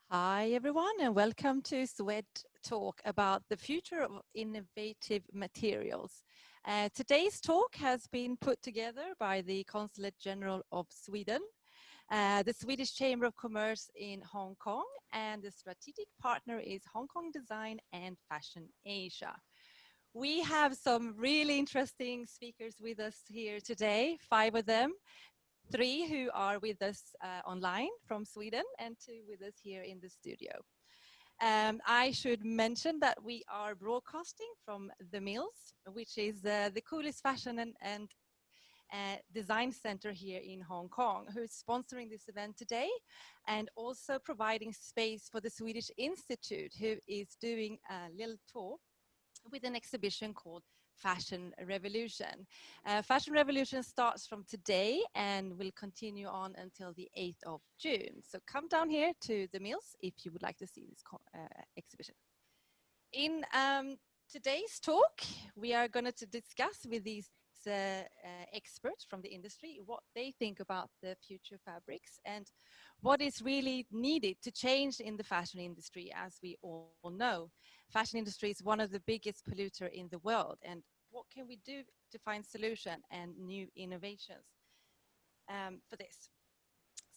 Hi everyone and welcome to SwedTalk about the future of innovative materials. Today's talk has been put together by the Consulate General of Sweden, the Swedish Chamber of Commerce in Hong Kong, and the strategic partner is Hong Kong Design and Fashion Asia. We have some really interesting speakers with us here today, 5 of them. 3 who are with us online from Sweden and 2 with us here in the studio. I should mention that we are broadcasting from the Mills, which is the coolest fashion and design center here in Hong Kong, who is sponsoring this event today and also providing space for the Swedish Institute, who is doing a little tour with an exhibition called Fashion Revolution. Fashion Revolution starts from today and will continue on until the 8th of June. So come down here to the Mills if you would like to see this exhibition. In today's talk, we are going to discuss with these experts from the industry what they think about the future fabrics and what is really needed to change in the fashion industry. As we all know, fashion industry is one of the biggest polluter in the world, and what can we do to find solution and new innovations for this?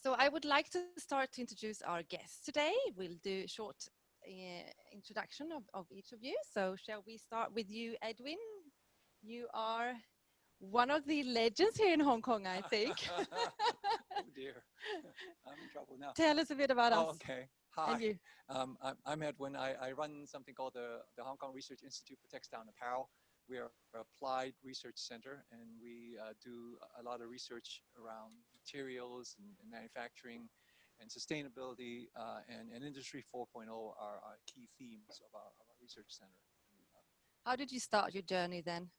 So I would like to start to introduce our guests today. We'll do a short introduction of each of you. So shall we start with you, Edwin? You are one of the legends here in Hong Kong, I think. Oh dear, I'm in trouble now. Tell us a bit about us. Okay, hi. And you. I'm Edwin. I run something called the Hong Kong Research Institute for Textile and Apparel. We are an applied research center, and we do a lot of research around materials and manufacturing and sustainability, and Industry 4.0 are our key themes of our research center. How did you start your journey then?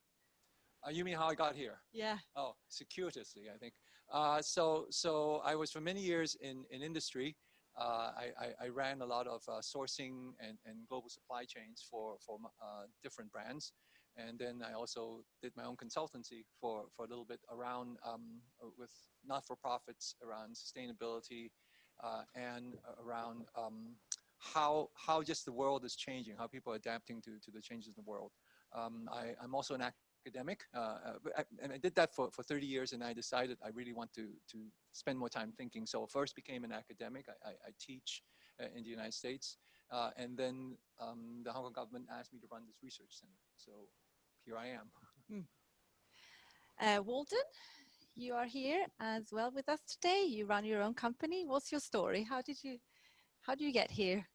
You mean how I got here? Yeah. Oh, circuitously, I think. So I was for many years in industry. I ran a lot of sourcing and global supply chains for different brands. And then I also did my own consultancy for a little bit around with not-for-profits around sustainability and around how just the world is changing, how people are adapting to the changes in the world. I'm also an academic, and I did that for 30 years, and I decided I really want to spend more time thinking. So first became an academic. I teach in the United States, and then the Hong Kong government asked me to run this research center. So here I am. Walton, you are here as well with us today. You run your own company. What's your story? How do you get here?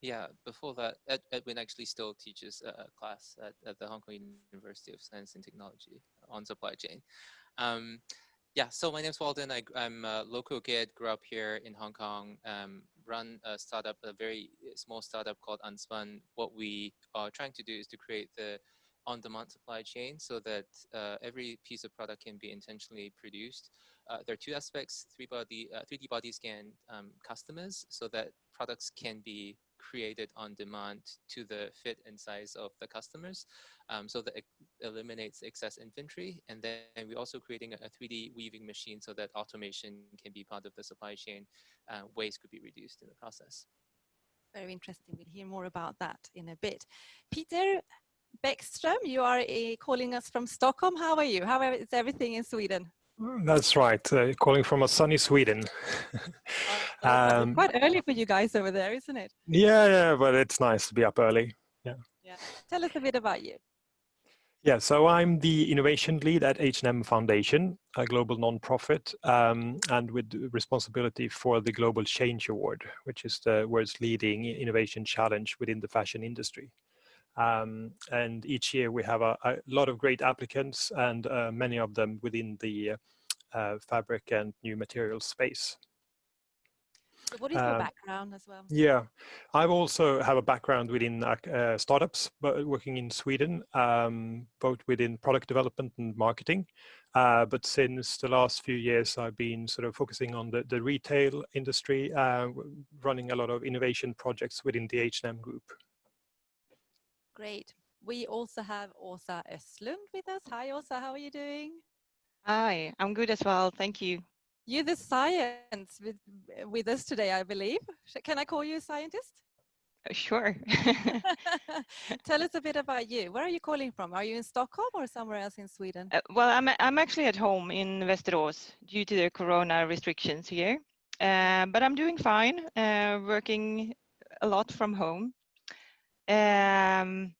Yeah, before that, Edwin actually still teaches a class at the Hong Kong University of Science and Technology on supply chain. Yeah, so my name's Walden. I'm a local kid, grew up here in Hong Kong, run a startup, a very small startup called Unspun. What we are trying to do is to create the on-demand supply chain so that every piece of product can be intentionally produced. There are 2 aspects: 3D body scan customers, so that products can be created on demand to the fit and size of the customers, so that it eliminates excess inventory. And then we're also creating a 3D weaving machine so that automation can be part of the supply chain. Waste could be reduced in the process. Very interesting. We'll hear more about that in a bit. Peter Bäckström, you are calling us from Stockholm. How are you? How is everything in Sweden? That's right, calling from a sunny Sweden. It's quite early for you guys over there, isn't it? Yeah, but it's nice to be up early. Yeah. Tell us a bit about you. Yeah, so I'm the innovation lead at H&M Foundation, a global non-profit, and with responsibility for the Global Change Award, which is the world's leading innovation challenge within the fashion industry. And each year we have a lot of great applicants, and many of them within the fabric and new materials space. So what is your background as well? Yeah, I also have a background within startups, but working in Sweden, both within product development and marketing. But since the last few years, I've been sort of focusing on the retail industry, running a lot of innovation projects within the H&M group. Great. We also have Åsa Östlund with us. Hi, Åsa. How are you doing? Hi, I'm good as well. Thank you. You're the science with us today, I believe. Can I call you a scientist? Sure. Tell us a bit about you. Where are you calling from? Are you in Stockholm or somewhere else in Sweden? Well, I'm actually at home in Västerås due to the corona restrictions here, but I'm doing fine, working a lot from home. And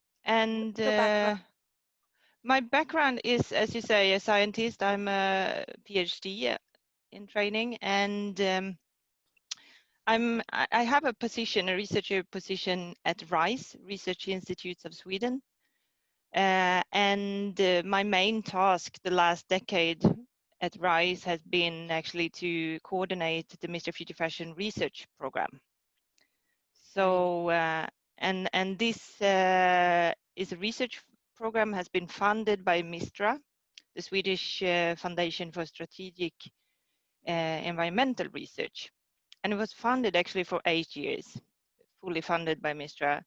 my background is, as you say, a scientist. I'm a PhD in training, and I have a position, a researcher position at RISE, Research Institutes of Sweden. And my main task the last decade at RISE has been actually to coordinate the Mr. Future Fashion research program. So, and this is a research program has been funded by MISTRA, the Swedish Foundation for Strategic Environmental Research. And it was funded actually for 8 years, fully funded by MISTRA.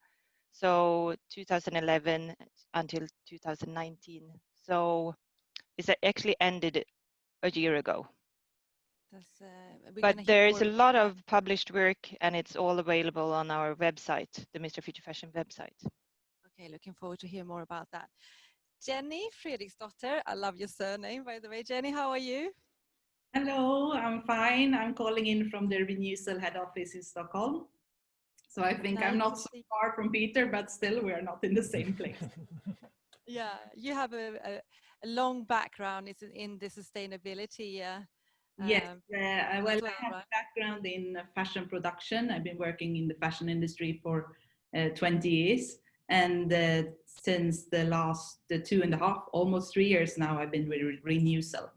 So 2011 until 2019. So it's actually ended a year ago. But there is a lot of published work, and it's all available on our website, the Mr. Future Fashion website. Okay, looking forward to hear more about that. Jenny Fredriksdotter, I love your surname, by the way. Jenny, how are you? Hello, I'm fine. I'm calling in from the Renewsell head office in Stockholm. So I think I'm not so far from Peter, but still we're not in the same place. Yeah, you have a long background in the sustainability. Yes, well, I have a background in fashion production. I've been working in the fashion industry for 20 years. And since the last 2.5, almost 3 years now, I've been with Renewsell.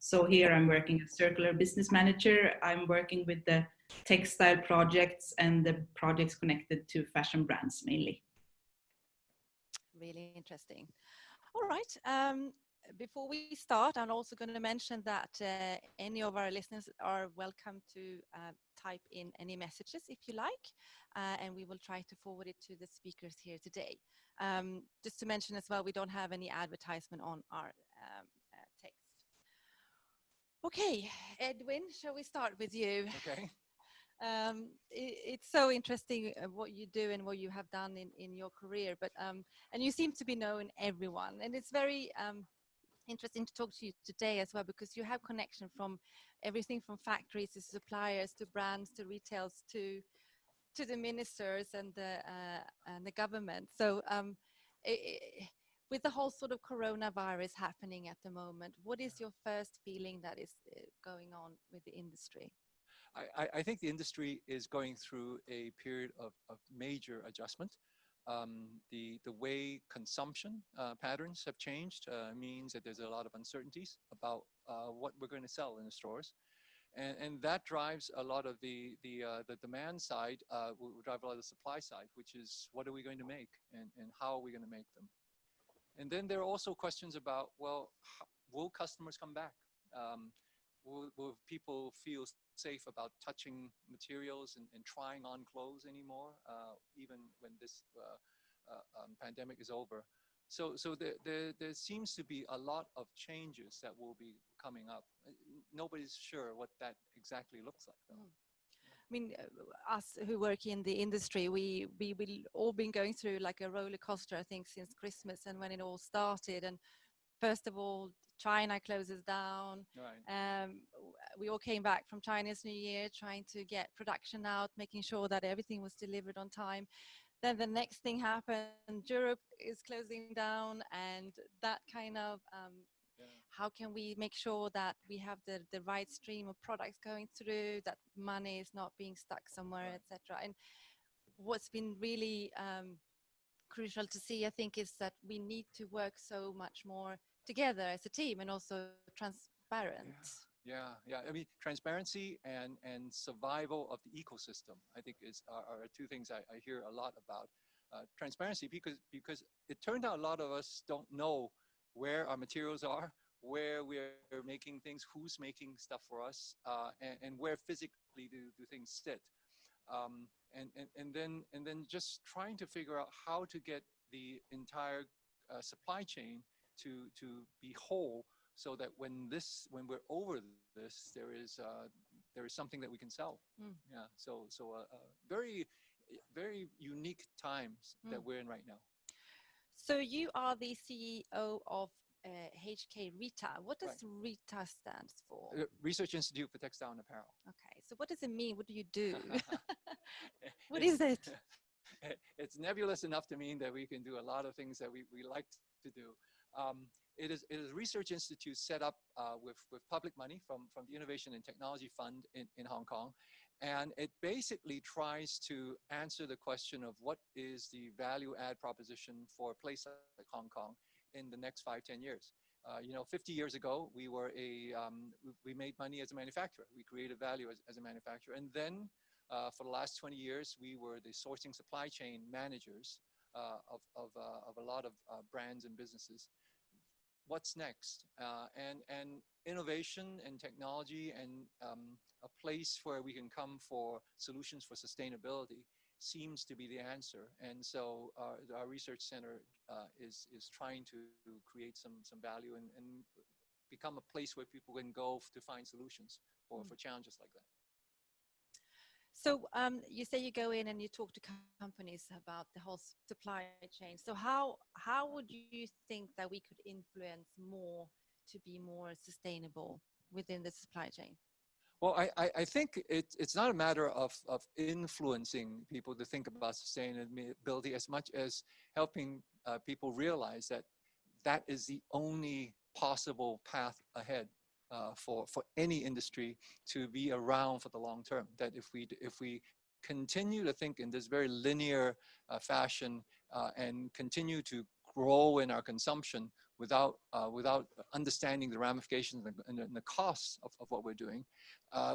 So here I'm working as circular business manager. I'm working with the textile projects and the projects connected to fashion brands mainly. Really interesting. All right. Before we start, I'm also going to mention that any of our listeners are welcome to type in any messages if you like, and we will try to forward it to the speakers here today. Just to mention as well, we don't have any advertisement on our text. Okay, Edwin, shall we start with you? Okay. It's so interesting what you do and what you have done in your career, but and you seem to be knowing everyone, and it's very interesting to talk to you today as well, because you have connection from everything from factories to suppliers to brands to retails to the ministers and the government. So with the whole sort of coronavirus happening at the moment, what is your first feeling that is going on with the industry? I think the industry is going through a period of major adjustment. The way consumption patterns have changed means that there's a lot of uncertainties about what we're going to sell in the stores. And that drives a lot of the demand side, will drive a lot of the supply side, which is what are we going to make and how are we going to make them? And then there are also questions about, well, will customers come back? Will people feel safe about touching materials and trying on clothes anymore, even when this pandemic is over? So there seems to be a lot of changes that will be coming up. Nobody's sure what that exactly looks like, though. I mean, us who work in the industry, we all been going through like a roller coaster, I think, since Christmas and when it all started. And first of all, China closes down. Right. We all came back from Chinese New Year trying to get production out, making sure that everything was delivered on time. Then the next thing happened, Europe is closing down, and that kind of, how can we make sure that we have the right stream of products going through, that money is not being stuck somewhere, etc. And what's been really crucial to see, I think, is that we need to work so much more together as a team and also transparent. Yeah. I mean, transparency and survival of the ecosystem, I think, are two things I hear a lot about. Transparency, because it turned out a lot of us don't know where our materials are, where we're making things, who's making stuff for us, and where physically do things sit. And then just trying to figure out how to get the entire supply chain to be whole, so that when we're over this, there is something that we can sell. Yeah. So very, very unique times that we're in right now. So you are the CEO of HK Rita. What does Rita stand for? Research Institute for Textile and Apparel. Okay, so what does it mean? What do you do? What is it? It's nebulous enough to mean that we can do a lot of things that we like to do. It is a research institute set up with public money from the Innovation and Technology Fund in Hong Kong. And it basically tries to answer the question of what is the value add proposition for a place like Hong Kong in the next 5-10 years. 50 years ago, we made money as a manufacturer. We created value as a manufacturer. And then for the last 20 years, we were the sourcing supply chain managers of a lot of brands and businesses. What's next? And innovation and technology and a place where we can come for solutions for sustainability seems to be the answer. And so our research center is trying to create some value and become a place where people can go to find solutions for challenges like that. So you say you go in and you talk to companies about the whole supply chain. So how would you think that we could influence more to be more sustainable within the supply chain? Well, I think it's not a matter of influencing people to think about sustainability as much as helping people realize that that is the only possible path ahead for any industry to be around for the long term. That if we continue to think in this very linear fashion and continue to grow in our consumption without understanding the ramifications and the costs of what we're doing,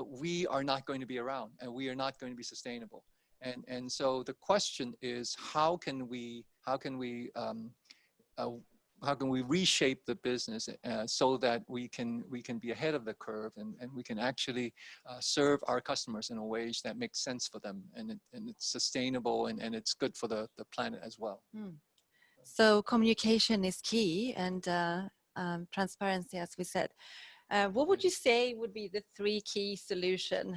we are not going to be around and we are not going to be sustainable. And so the question is, how can we reshape the business so that we can be ahead of the curve and we can actually serve our customers in a way that makes sense for them and it's sustainable and it's good for the planet as well. So communication is key and transparency, as we said. What would you say would be the 3 key solutions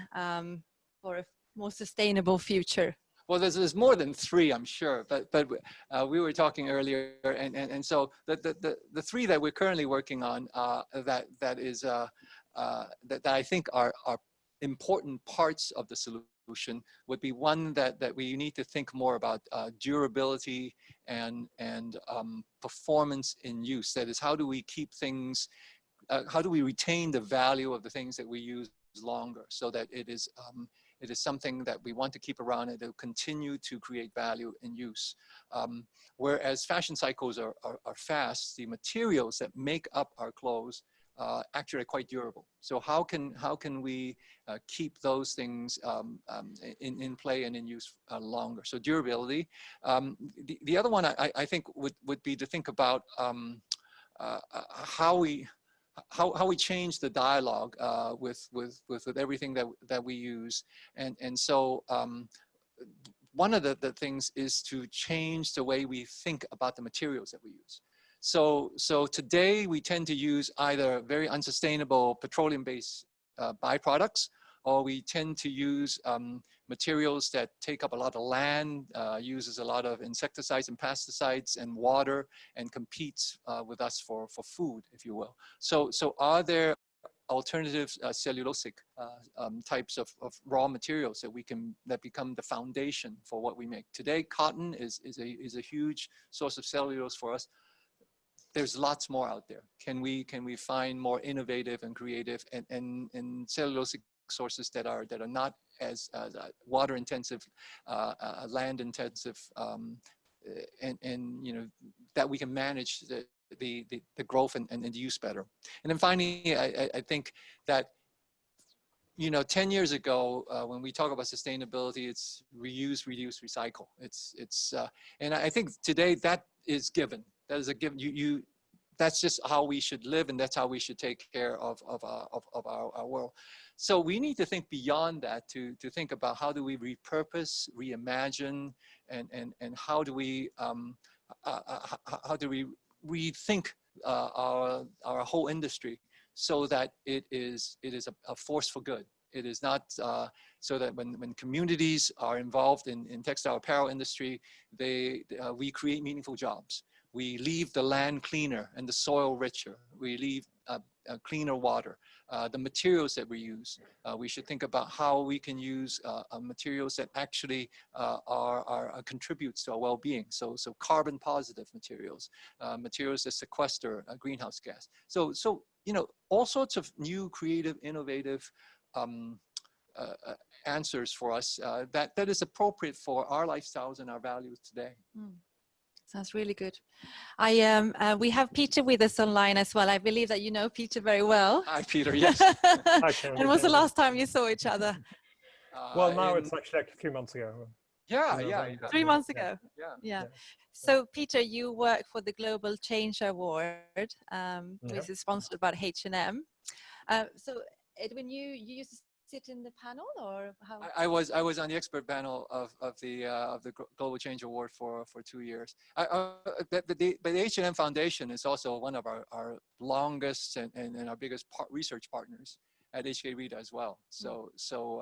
for a more sustainable future? Well, there's more than 3, I'm sure, but we were talking earlier, and so the 3 that we're currently working on that I think are important parts of the solution would be one that we need to think more about durability and performance in use. That is, how do we keep things, how do we retain the value of the things that we use longer so that it is something that we want to keep around and it will continue to create value in use. Whereas fashion cycles are fast, the materials that make up our clothes actually are quite durable. So how can we keep those things in play and in use longer? So durability. The other one I think would be to think about how we change the dialogue with everything that we use, and so one of the things is to change the way we think about the materials that we use. So today we tend to use either very unsustainable petroleum-based byproducts, or we tend to use materials that take up a lot of land, uses a lot of insecticides and pesticides and water, and competes with us for food, if you will. So are there alternative cellulosic types of raw materials that become the foundation for what we make? Today, cotton is a huge source of cellulose for us. There's lots more out there. Can we find more innovative and creative and cellulosic sources that are not as water intensive, land intensive, and that we can manage the growth and the use better. And then finally, I think that 10 years ago, when we talk about sustainability, it's reuse, reduce, recycle. And I think today that is given. That is a given. That's just how we should live, and that's how we should take care of our world. So we need to think beyond that to think about how do we repurpose, reimagine, and how do we rethink our whole industry so that it is a force for good. It is not so that when communities are involved in textile apparel industry, we create meaningful jobs. We leave the land cleaner and the soil richer. We leave cleaner water. The materials that we use, we should think about how we can use materials that actually contributes to our well-being. So carbon positive materials, materials that sequester greenhouse gas. So you know, all sorts of new, creative, innovative answers for us that is appropriate for our lifestyles and our values today. Sounds really good. We have Peter with us online as well. I believe that you know Peter very well. Hi, Peter. Yes. And was the last time you saw each other? Well, now it's actually like 3 months ago. Yeah. 3 months ago. Yeah. So Peter, you work for the Global Change Award, which is sponsored by H&M. So Edwin, you used to sit in the panel, or how? I was on the expert panel of the Global Change Award for 2 years. But the H&M Foundation is also one of our longest and our biggest research partners at HK Rita as well. So so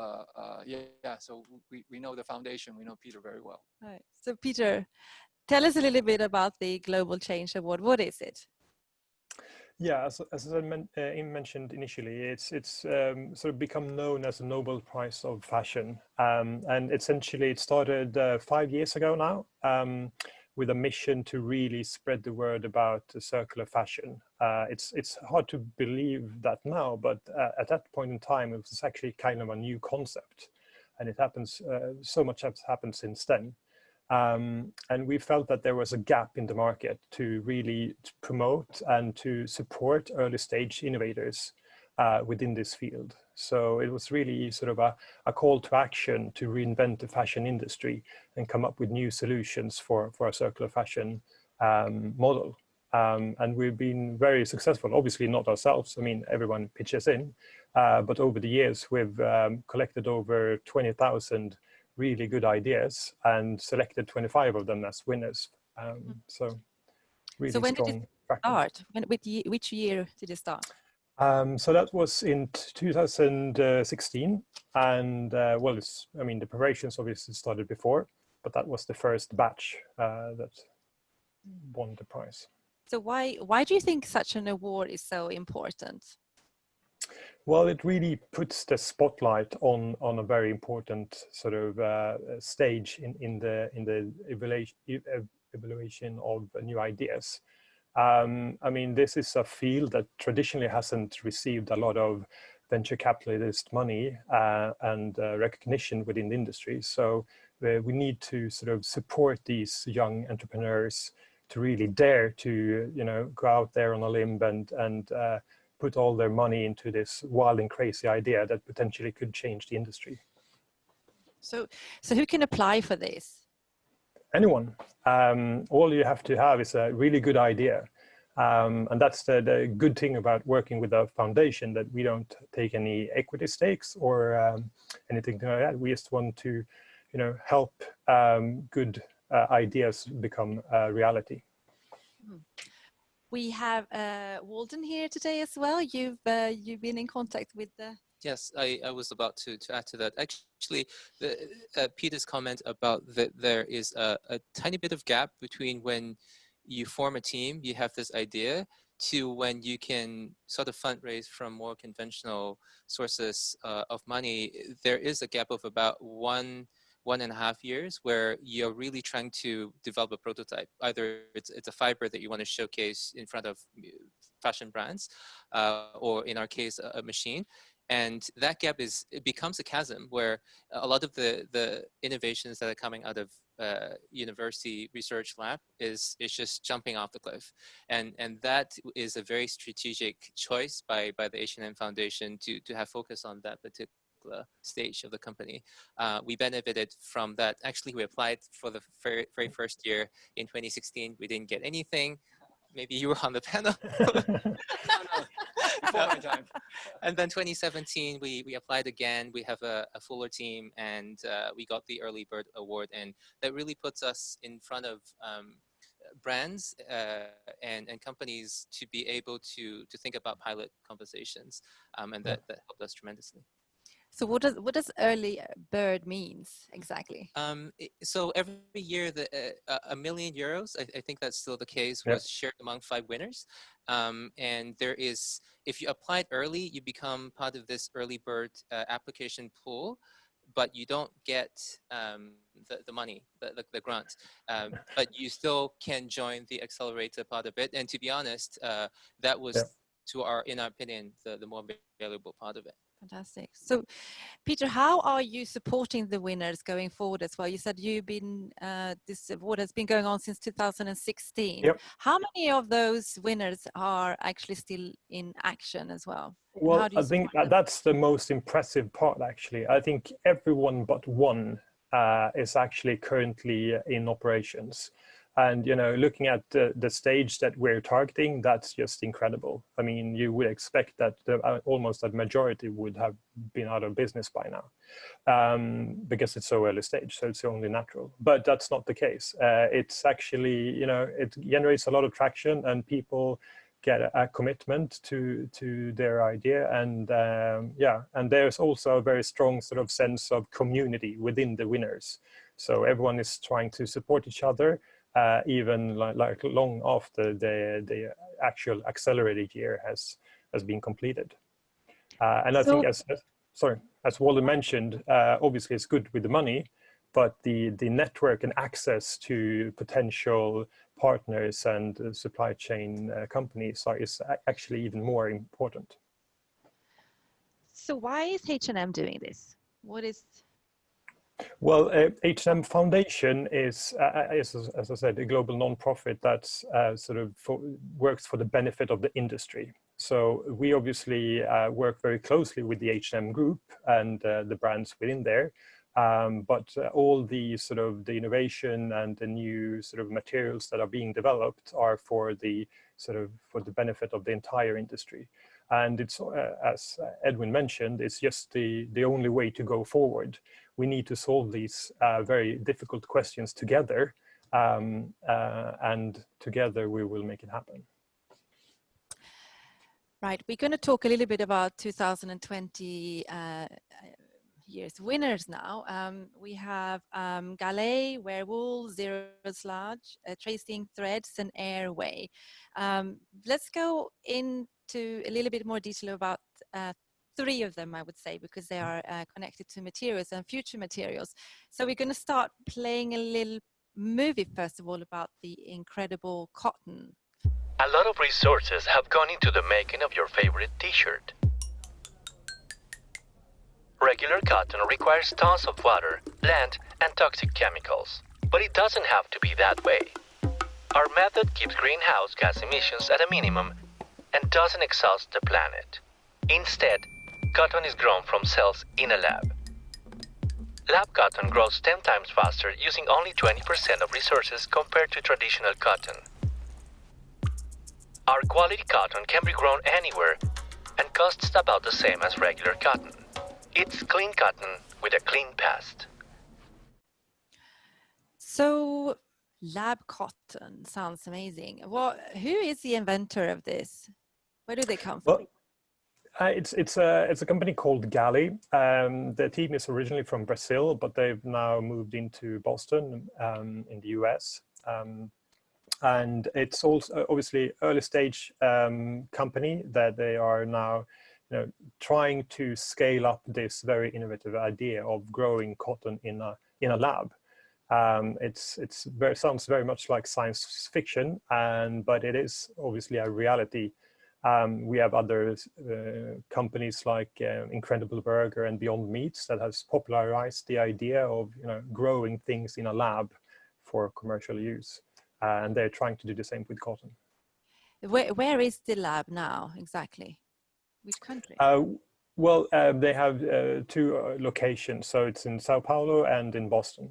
we know the foundation. We know Peter very well. Right. So Peter, tell us a little bit about the Global Change Award. What is it? Yeah, as I mentioned initially, it's sort of become known as the Nobel Prize of Fashion, and essentially it started 5 years ago now, with a mission to really spread the word about circular fashion. It's hard to believe that now, but at that point in time, it was actually kind of a new concept, and it happens. So much has happened since then. And we felt that there was a gap in the market to really promote and to support early stage innovators within this field. So it was really sort of a call to action to reinvent the fashion industry and come up with new solutions for a circular fashion model. And we've been very successful, obviously not ourselves. I mean, everyone pitches in, but over the years, we've collected over 20,000 really good ideas and selected 25 of them as winners. So really so when strong did it start? Which year did it start? So that was in 2016, and well, I mean, the preparations obviously started before, but that was the first batch that won the prize. So why do you think such an award is so important? Well, it really puts the spotlight on a very important sort of stage in the evaluation of new ideas. I mean, this is a field that traditionally hasn't received a lot of venture capitalist money and recognition within the industry. So we need to sort of support these young entrepreneurs to really dare to, you know, go out there on a limb and put all their money into this wild and crazy idea that potentially could change the industry. So who can apply for this? Anyone. All you have to have is a really good idea. And that's the good thing about working with a foundation, that we don't take any equity stakes or anything like that. We just want to, you know, help good ideas become reality. We have Walden here today as well. You've been in contact with the... Yes, I was about to add to that. Actually, Peter's comment about that there is a tiny bit of gap between when you form a team, you have this idea, to when you can sort of fundraise from more conventional sources of money. There is a gap of about 1.5 years where you're really trying to develop a prototype. Either it's a fiber that you want to showcase in front of fashion brands, or in our case, a machine. And that gap it becomes a chasm where a lot of the innovations that are coming out of university research lab is just jumping off the cliff. And that is a very strategic choice by the H&M Foundation to have focus on that particular stage of the company. We benefited from that. Actually, we applied for the very first year in 2016. We didn't get anything. Maybe you were on the panel. And then 2017, we applied again. We have a fuller team, and we got the Early Bird Award, and that really puts us in front of brands and companies to be able to think about pilot conversations, and that helped us tremendously. So what does early bird means exactly? So every year, €1 million, I think that's still the case, was shared among 5 winners. And there is, if you applied early, you become part of this early bird application pool, but you don't get the money, the grant. But you still can join the accelerator part of it. And to be honest, that was, in our opinion, the more valuable part of it. Fantastic. So, Peter, how are you supporting the winners going forward as well? You said you've been, this award has been going on since 2016. Yep. How many of those winners are actually still in action as well? Well, I think that's the most impressive part, actually. I think everyone but one is actually currently in operations. And, you know, looking at the stage that we're targeting, that's just incredible. I mean, you would expect that almost a majority would have been out of business by now, because it's so early stage, so it's only natural. But that's not the case. It's actually, you know, it generates a lot of traction and people get a commitment to their idea. And and there's also a very strong sort of sense of community within the winners. So everyone is trying to support each other. Even like long after the actual accelerated year has been completed. And I think, as Walden mentioned, obviously it's good with the money, but the network and access to potential partners and supply chain companies is actually even more important. So why is H&M doing this? What is... Well, H&M Foundation is, as I said, a global non-profit that's sort of works for the benefit of the industry. So we obviously work very closely with the H&M group and the brands within there. But all the sort of the innovation and the new sort of materials that are being developed are for the benefit of the entire industry. And it's, as Edwin mentioned, it's just the only way to go forward. We need to solve these very difficult questions together, and together we will make it happen. Right, we're going to talk a little bit about 2020 year's winners now. We have Galet, Wearwool, Zero Sludge, Tracing Threads, and Airway. Let's go into a little bit more detail about 3 of them, I would say, because they are connected to materials and future materials. So we're going to start playing a little movie, first of all, about the incredible cotton. A lot of resources have gone into the making of your favorite t-shirt. Regular cotton requires tons of water, land, and toxic chemicals. But it doesn't have to be that way. Our method keeps greenhouse gas emissions at a minimum and doesn't exhaust the planet. Instead, cotton is grown from cells in a lab. Lab cotton grows 10 times faster using only 20% of resources compared to traditional cotton. Our quality cotton can be grown anywhere and costs about the same as regular cotton. It's clean cotton with a clean past. So, lab cotton sounds amazing. Who is the inventor of this? Where do they come from? Well, it's a company called Gali. The team is originally from Brazil, but they've now moved into Boston in the US. And it's also obviously early stage company that they are now, you know, trying to scale up this very innovative idea of growing cotton in a lab. Sounds very much like science fiction, but it is obviously a reality. We have other companies like Incredible Burger and Beyond Meats that has popularized the idea of, you know, growing things in a lab for commercial use. And they're trying to do the same with cotton. Where is the lab now exactly? Which country? Well, they have 2 locations. So it's in Sao Paulo and in Boston.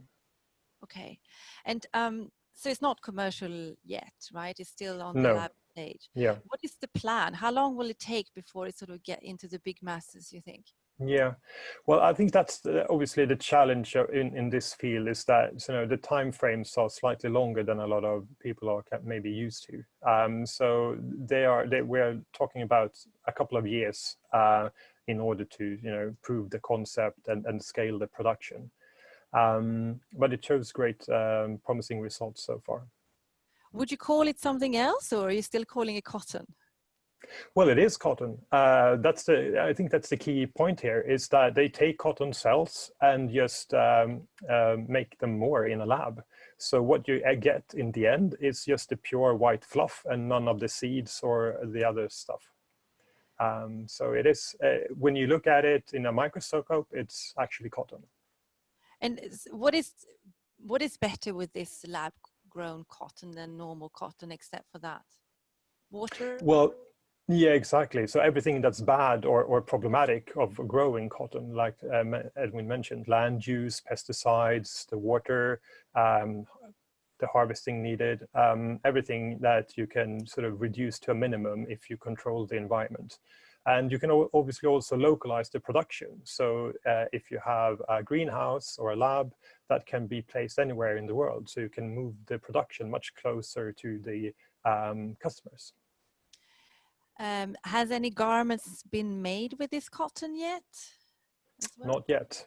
Okay. And so it's not commercial yet, right? It's still on the lab stage. Yeah. What is the plan? How long will it take before it sort of get into the big masses, you think? Yeah, well, I think that's obviously the challenge in this field, is that the time frames are slightly longer than a lot of people are maybe used to. So we're talking about a couple of years in order to prove the concept and scale the production. But it shows great promising results so far. Would you call it something else, or are you still calling it cotton? Well, it is cotton. I think that's the key point here, is that they take cotton cells and just make them more in a lab. So what you get in the end is just the pure white fluff and none of the seeds or the other stuff. So it is, when you look at it in a microscope, it's actually cotton. And what is better with this lab-grown cotton than normal cotton, except for that? Water? Well, yeah, exactly. So everything that's bad or problematic of growing cotton, like Edwin mentioned, land use, pesticides, the water, the harvesting needed, everything that you can sort of reduce to a minimum if you control the environment. And you can obviously also localize the production. So if you have a greenhouse or a lab, that can be placed anywhere in the world. So you can move the production much closer to the customers. Has any garments been made with this cotton yet? Not yet.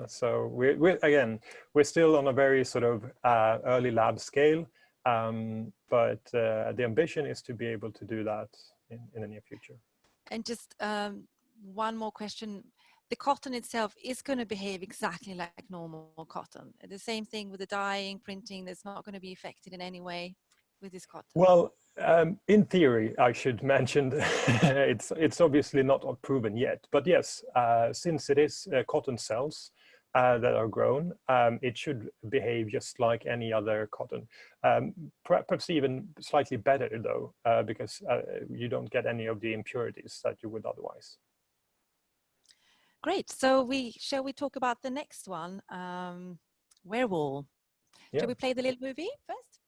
So we're still on a very sort of early lab scale, but the ambition is to be able to do that in the near future. And just one more question. The cotton itself is going to behave exactly like normal cotton. The same thing with the dyeing, printing, that's not going to be affected in any way with this cotton. Well, in theory, I should mention, it's obviously not proven yet, but yes, since it is cotton cells that are grown, it should behave just like any other cotton. Perhaps even slightly better though, because you don't get any of the impurities that you would otherwise. Great. So shall we talk about the next one, Wearwool? Yeah. Shall we play the little movie first?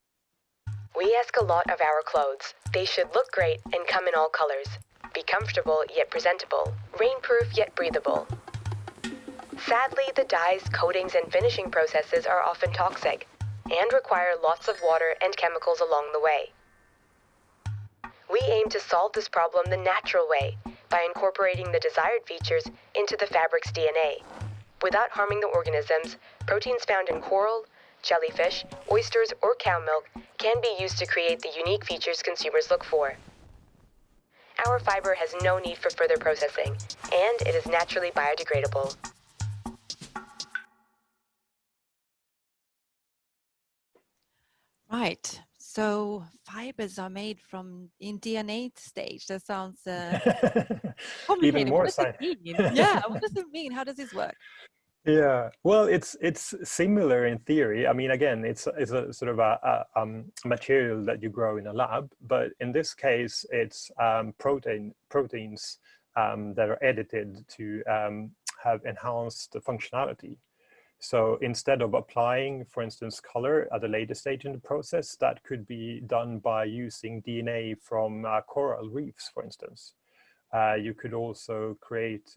We ask a lot of our clothes. They should look great and come in all colors. Be comfortable yet presentable. Rainproof yet breathable. Sadly, the dyes, coatings, and finishing processes are often toxic and require lots of water and chemicals along the way. We aim to solve this problem the natural way by incorporating the desired features into the fabric's DNA, without harming the organisms. Proteins found in coral, jellyfish, oysters, or cow milk can be used to create the unique features consumers look for. Our fiber has no need for further processing, and it is naturally biodegradable. Right. So fibers are made in DNA stage. That sounds complicated. Even more what does it mean? Yeah, what does it mean? How does this work? Yeah, well, it's similar in theory. I mean, again, it's a sort of a material that you grow in a lab, but in this case, it's proteins that are edited to have enhanced functionality. So instead of applying, for instance, color at a later stage in the process, that could be done by using DNA from coral reefs, for instance. You could also create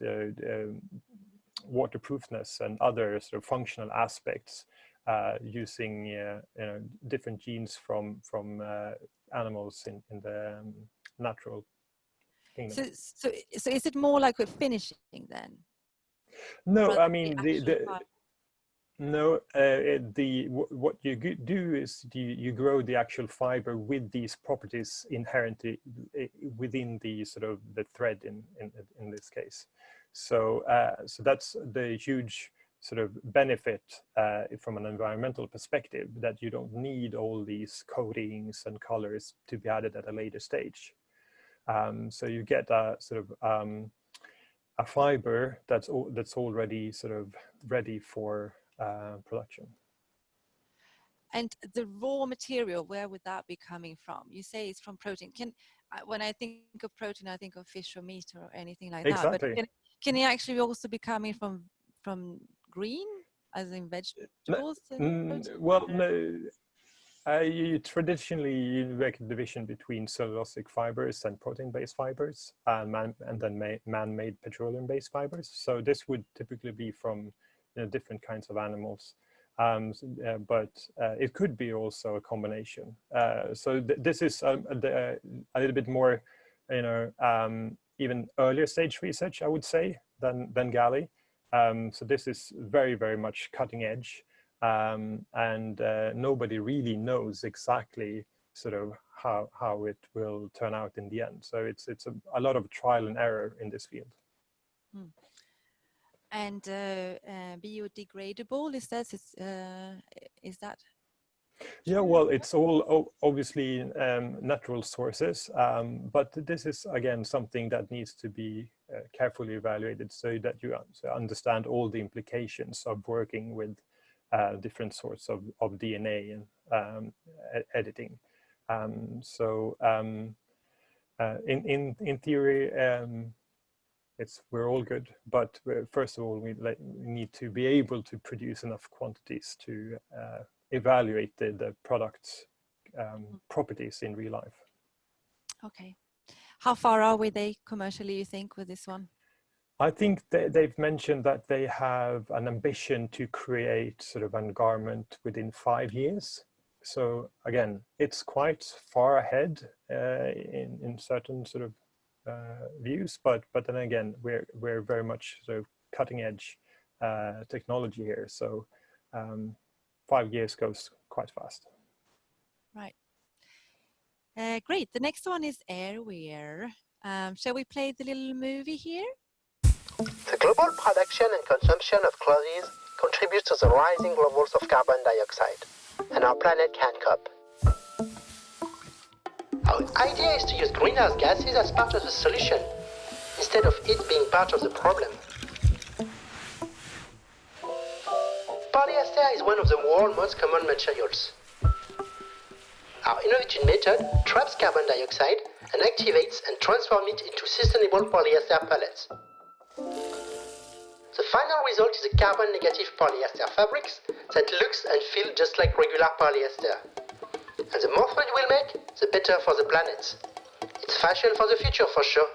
waterproofness and other sort of functional aspects using different genes from animals in the natural kingdom. So is it more like a finishing then? No, I mean what you do is you grow the actual fiber with these properties inherently within the sort of the thread in this case. So that's the huge sort of benefit from an environmental perspective, that you don't need all these coatings and colors to be added at a later stage. So you get a sort of a fiber that's already sort of ready for production. And the raw material, where would that be coming from? You say it's from protein. When I think of protein, I think of fish or meat or anything like that. But can it actually also be coming from green, as in vegetables? Well, no. Traditionally, you make a division between cellulosic fibers and protein-based fibers, and then man-made petroleum-based fibers. So this would typically be from different kinds of animals, but it could be also a combination. So this is a little bit more, even earlier stage research, I would say, than GALI. So this is very, very much cutting edge. And nobody really knows exactly sort of how it will turn out in the end. So it's a lot of trial and error in this field. Hmm. And biodegradable, is that? Yeah, well, it's all obviously natural sources, but this is again something that needs to be carefully evaluated so that you understand all the implications of working with different sorts of DNA and editing. In theory, we're all good, but first of all, we need to be able to produce enough quantities to evaluate the product's properties in real life. Okay. How far are they commercially, you think, with this one? I think they've mentioned that they have an ambition to create sort of a garment within 5 years. So again, it's quite far ahead in certain sort of views, but then again, we're very much sort of cutting edge technology here. So 5 years goes quite fast. Right. Great. The next one is airwear. Shall we play the little movie here? The global production and consumption of clothes contributes to the rising levels of carbon dioxide, and our planet can't cope. Our idea is to use greenhouse gases as part of the solution, instead of it being part of the problem. Polyester is one of the world's most common materials. Our innovative method traps carbon dioxide and activates and transforms it into sustainable polyester pellets. The final result is a carbon-negative polyester fabrics that looks and feels just like regular polyester. And the more thread we'll make, the better for the planet. It's fashion for the future for sure.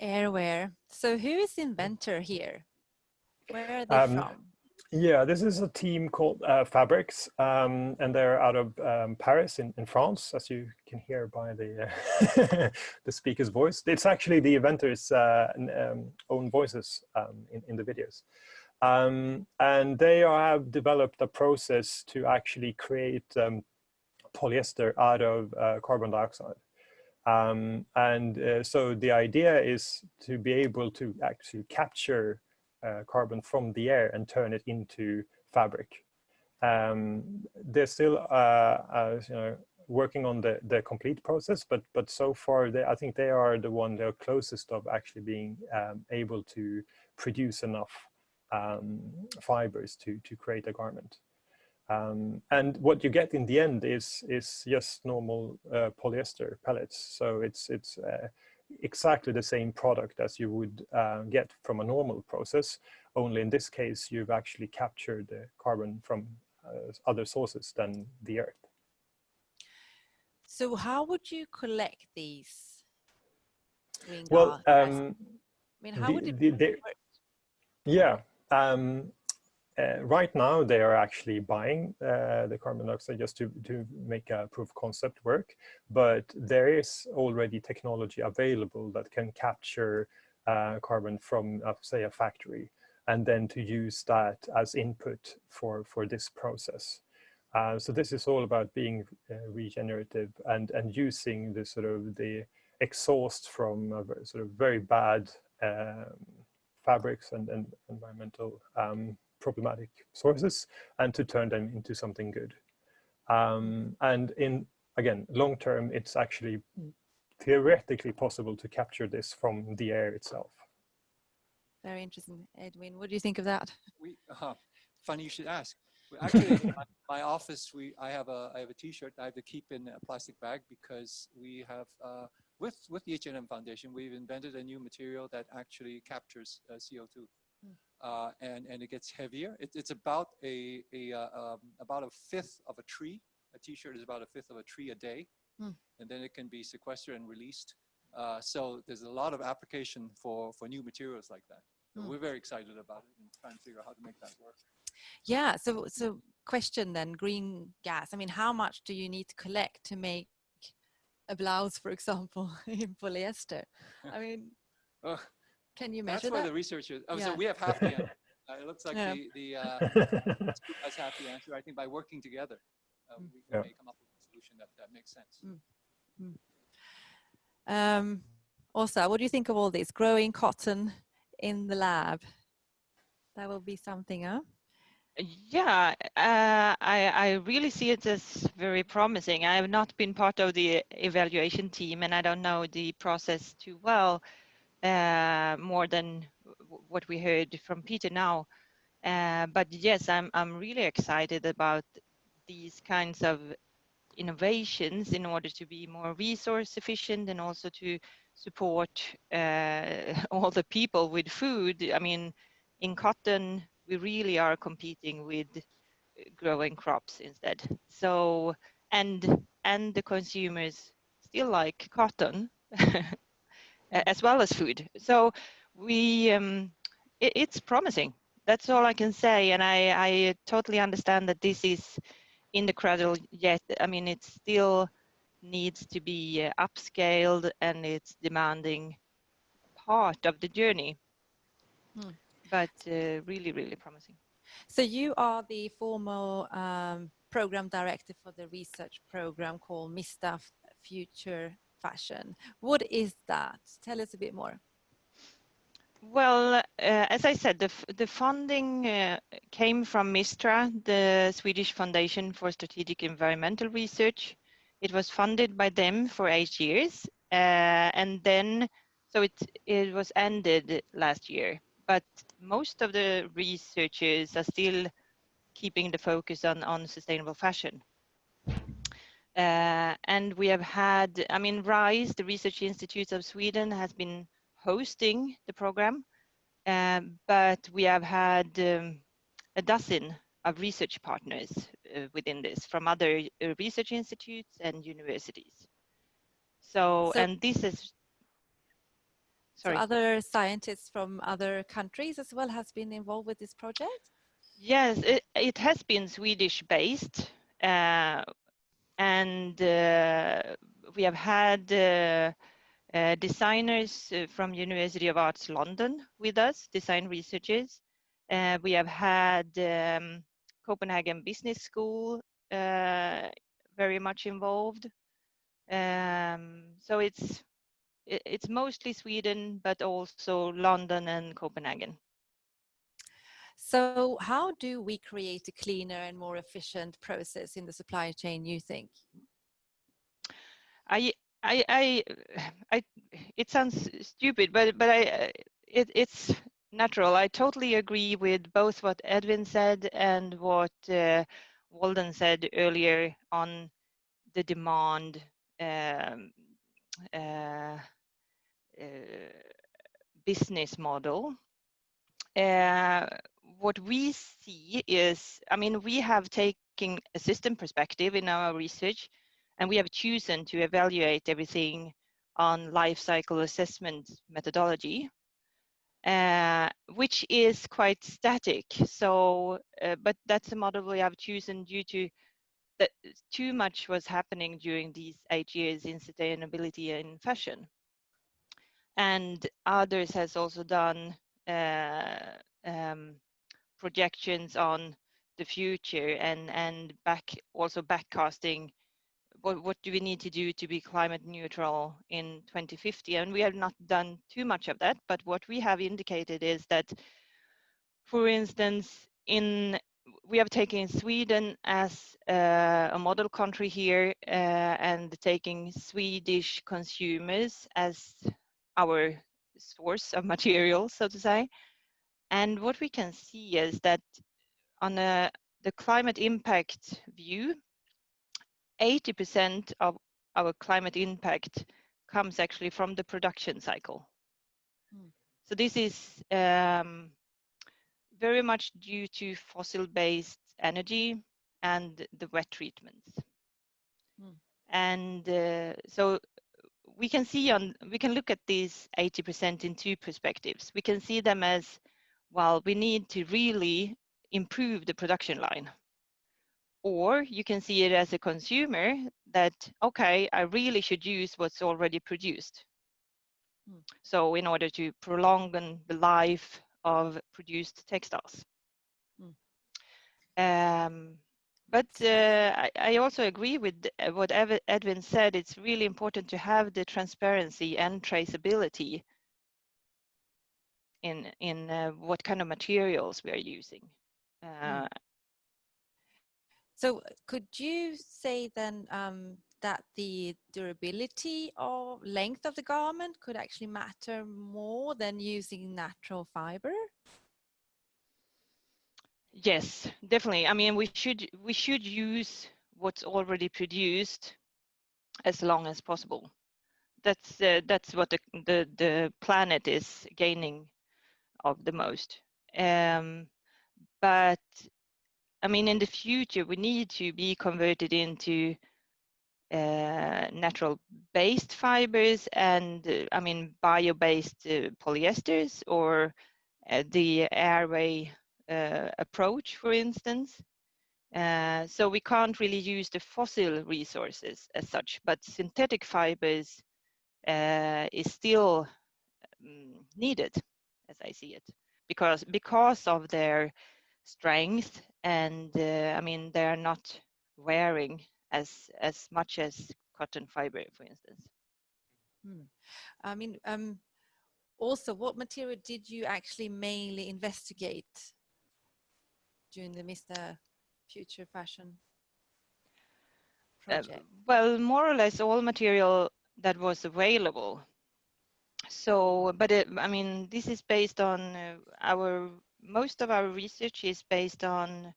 Airwear. So who is the inventor here? Where are they from? Yeah, this is a team called Fabrics, and they're out of Paris in France, as you can hear by the the speaker's voice. It's actually the inventor's own voices in the videos. And they have developed a process to actually create polyester out of carbon dioxide. So the idea is to be able to actually capture carbon from the air and turn it into fabric. They're still working on the complete process, but so far I think they are they're closest of actually being able to produce enough fibers to create a garment. And what you get in the end is just normal polyester pellets. So it's exactly the same product as you would get from a normal process, only in this case you've actually captured the carbon from other sources than the earth. So how would you collect these green well gases? How would it work? Yeah, right now they are actually buying the carbon dioxide just to make a proof of concept work, but there is already technology available that can capture carbon from say a factory, and then to use that as input for this process. So this is all about being regenerative and using the sort of the exhaust from sort of very bad fabrics and environmental problematic sources, and to turn them into something good. And again, long term, it's actually theoretically possible to capture this from the air itself. Very interesting. Edwin, what do you think of that? Funny you should ask. Actually, in my office, I have a T-shirt I have to keep in a plastic bag, because we have with the H&M Foundation, we've invented a new material that actually captures CO2. And it gets heavier. It's about about a fifth of a t-shirt is about a fifth of a tree a day, Mm. and then it can be sequestered and released. So there's a lot of application for new materials like that. So we're very excited about it and trying to figure out how to make that work. Yeah. So question then, green gas. I mean, how much do you need to collect to make a blouse, for example, in polyester? I mean, can you measure That's why that? the researchers. Oh, Yeah. so we have half the answer. It looks like Yeah. the group has half the answer. I think by working together, we may come up with a solution that makes sense. Also, what do you think of all this growing cotton in the lab? That will be something, huh? Yeah, I really see it as very promising. I have not been part of the evaluation team, and I don't know the process too well, more than what we heard from Peter now. But yes, I'm really excited about these kinds of innovations in order to be more resource efficient and also to support all the people with food. I mean, in cotton, we really are competing with growing crops instead. So, and the consumers still like cotton as well as food. So we, it's promising. That's all I can say. And I totally understand that this is in the cradle yet. I mean, it still needs to be upscaled, and it's demanding part of the journey. But really, really promising. So you are the former program director for the research program called MISTA Future Fashion. What is that? Tell us a bit more. Well, as I said, the funding came from MISTRA, the Swedish Foundation for Strategic Environmental Research. It was funded by them for 8 years, and then so it was ended last year. But most of the researchers are still keeping the focus on sustainable fashion. And we have had, I mean, RISE, the Research Institutes of Sweden, has been hosting the program. But we have had a dozen of research partners within this from other research institutes and universities. So and this is, sorry. So other scientists from other countries as well has been involved with this project? Yes, it has been Swedish based, and we have had designers from University of Arts London with us, design researchers. We have had Copenhagen Business School very much involved. So it's mostly Sweden, but also London and Copenhagen. So how do we create a cleaner and more efficient process in the supply chain, you think? It sounds stupid, but it's natural. I totally agree with both what Edwin said and what Walden said earlier on the demand business model. What we see is, I mean, we have taken a system perspective in our research, and we have chosen to evaluate everything on life cycle assessment methodology, which is quite static. So, but that's a model we have chosen due to that too much was happening during these 8 years in sustainability in fashion. And others has also done projections on the future and backcasting what do we need to do to be climate neutral in 2050, and we have not done too much of that. But what we have indicated is that, for instance, we have taken Sweden as a model country here, and taking Swedish consumers as our source of material, so to say. And what we can see is that on the climate impact view, 80% of our climate impact comes actually from the production cycle. So this is very much due to fossil-based energy and the wet treatments. And so we can look at these 80% in two perspectives. We can see them as, well, we need to really improve the production line. Or you can see it as a consumer that, okay, I really should use what's already produced. So in order to prolong the life of produced textiles. But I also agree with what Edwin said. It's really important to have the transparency and traceability in what kind of materials we are using. So could you say then that the durability or length of the garment could actually matter more than using natural fiber? Yes, definitely. I mean, we should use what's already produced as long as possible. That's what the planet is gaining of the most. But I mean, in the future, we need to be converted into natural-based fibers and I mean bio-based polyesters or the airway approach, for instance. So we can't really use the fossil resources as such, but synthetic fibers is still needed, as I see it, because of their strength, and I mean they are not wearing as much as cotton fiber, for instance. I mean, also, what material did you actually mainly investigate during the Mr. Future Fashion project? Well, more or less all material that was available. So, but I mean, this is based on most of our research is based on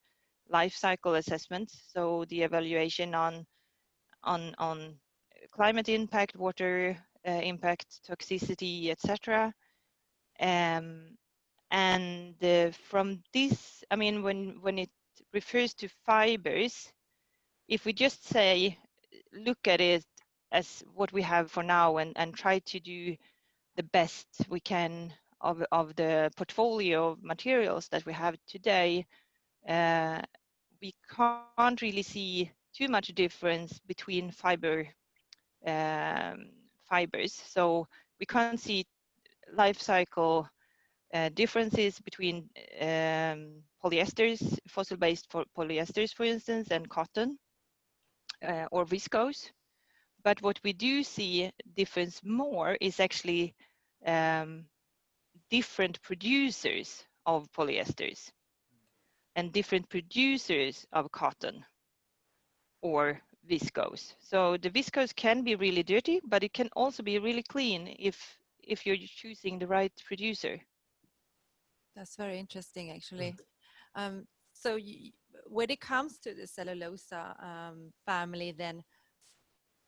life cycle assessments. So the evaluation on climate impact, water impact, toxicity, etc. And from this, I mean, when it refers to fibers, if we just say, look at it as what we have for now and try to do the best we can of the portfolio of materials that we have today, we can't really see too much difference between fibers. So we can't see life cycle differences between polyesters, fossil-based polyesters, for instance, and cotton or viscose. But what we do see difference more is actually different producers of polyesters and different producers of cotton or viscose. So the viscose can be really dirty, but it can also be really clean if you're choosing the right producer. That's very interesting, actually. So when it comes to the cellulosa family, then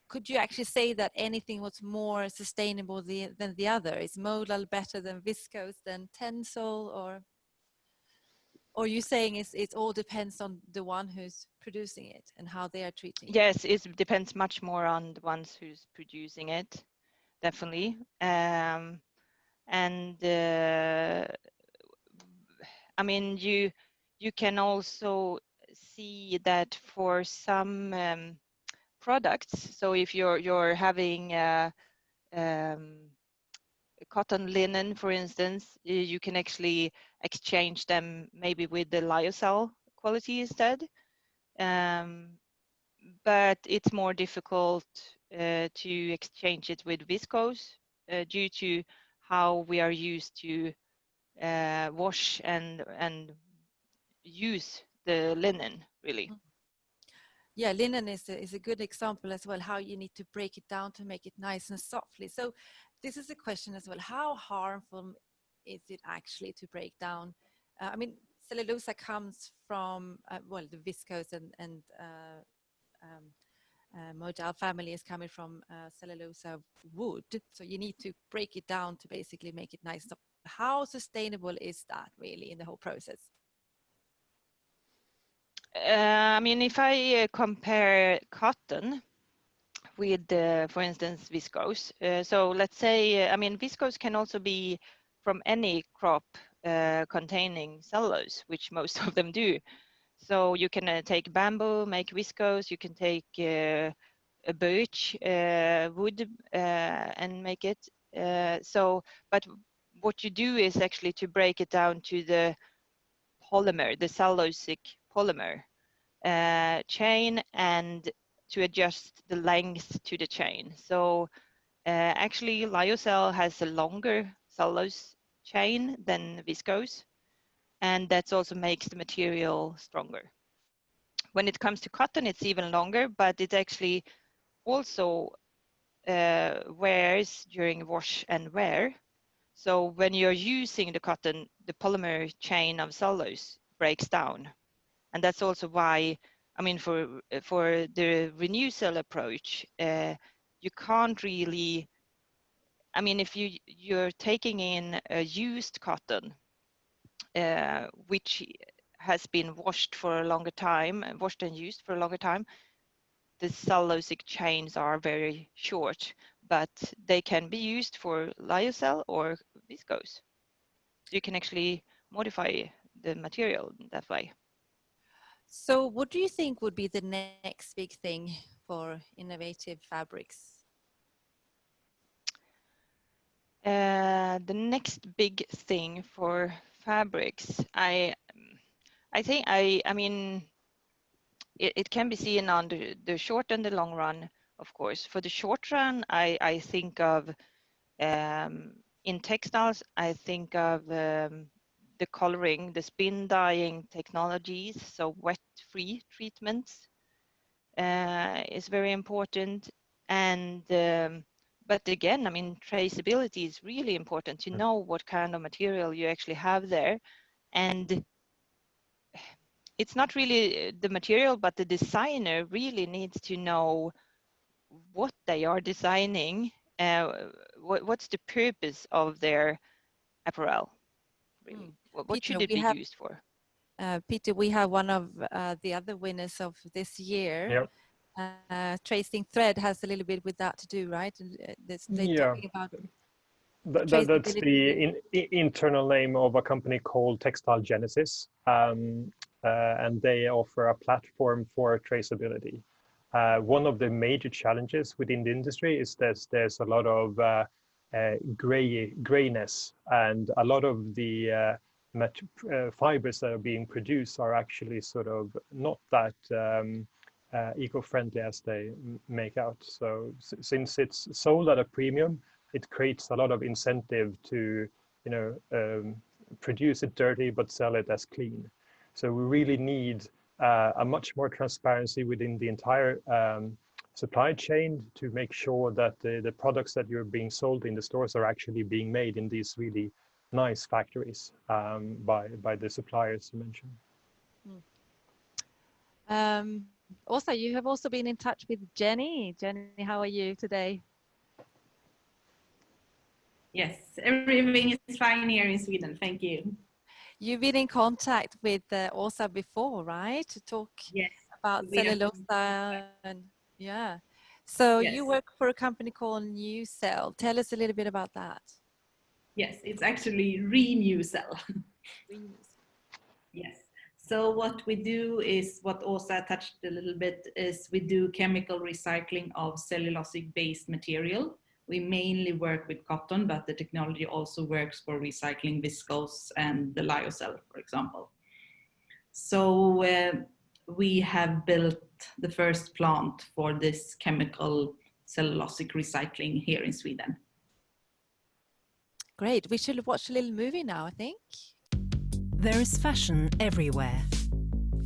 could you actually say that anything was more sustainable than the other? Is modal better than viscose than tensile, or you saying it all depends on the one who's producing it and how they are treating it? Yes, it depends much more on the ones who's producing it, definitely. And I mean, you can also see that for some products. So if you're having cotton linen, for instance, you can actually exchange them maybe with the lyocell quality instead. But it's more difficult to exchange it with viscose due to how we are used to wash and use the linen, really. Yeah, linen is a good example as well, how you need to break it down to make it nice and softly. So this is a question as well, how harmful is it actually to break down? I mean, cellulosa comes from, well, the viscose and modal family is coming from cellulosa wood. So you need to break it down to basically make it nice. So how sustainable is that really in the whole process? I mean, if I compare cotton, with, for instance, viscose. So let's say, I mean, viscose can also be from any crop containing cellulose, which most of them do. So you can take bamboo, make viscose. You can take a birch wood and make it. But what you do is actually to break it down to the polymer, the cellulosic polymer chain, and to adjust the length to the chain. So actually lyocell has a longer cellulose chain than viscose, and that also makes the material stronger. When it comes to cotton, it's even longer, but it actually also wears during wash and wear. So when you're using the cotton, the polymer chain of cellulose breaks down. And that's also why, I mean, for the Renewsell approach, you can't really, I mean, if you're taking in a used cotton, which has been washed for a longer time, washed and used for a longer time, the cellulosic chains are very short, but they can be used for lyocell or viscose. So you can actually modify the material in that way. So what do you think would be the next big thing for innovative fabrics? The next big thing for fabrics, I mean, it can be seen on the short and the long run, of course. For the short run, I think of, in textiles, I think of the coloring, the spin dyeing technologies, so wet-free treatments is very important. And but again, I mean, traceability is really important to know what kind of material you actually have there. And it's not really the material, but the designer really needs to know what they are designing, what's the purpose of their apparel, really. What Peter, should it be used for? Peter, we have one of the other winners of this year. Yep. Tracing Thread has a little bit with that to do, right? And they're talking about that's the internal name of a company called Textile Genesis, and they offer a platform for traceability. One of the major challenges within the industry is that there's a lot of grayness, and a lot of the fibers that are being produced are actually sort of not that eco-friendly as they make out. So since it's sold at a premium, it creates a lot of incentive to, produce it dirty but sell it as clean. So we really need a much more transparency within the entire supply chain to make sure that the products that you're being sold in the stores are actually being made in these really nice factories by the suppliers you mentioned. Also, you have also been in touch with Jenny. Jenny, how are you today? Yes, everything is fine here in Sweden. Thank you. You've been in contact with Åsa before, right? To talk about cellulosa and yeah. So you work for a company called Renewsell. Tell us a little bit about that. Yes, it's actually Renewsell. Yes. So what we do is, what Åsa touched a little bit, is we do chemical recycling of cellulosic-based material. We mainly work with cotton, but the technology also works for recycling viscose and the lyocell, for example. So we have built the first plant for this chemical cellulosic recycling here in Sweden. Great. We should watch a little movie now, I think. There is fashion everywhere,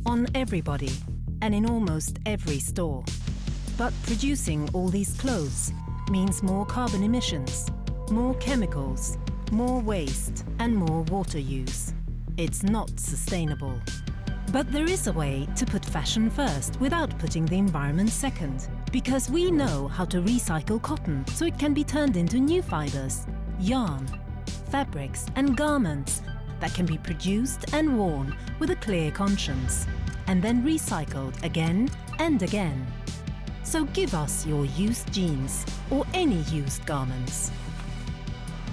on everybody, and in almost every store. But producing all these clothes means more carbon emissions, more chemicals, more waste, and more water use. It's not sustainable. But there is a way to put fashion first without putting the environment second, because we know how to recycle cotton so it can be turned into new fibers, yarn, fabrics, and garments that can be produced and worn with a clear conscience, and then recycled again and again. So give us your used jeans or any used garments.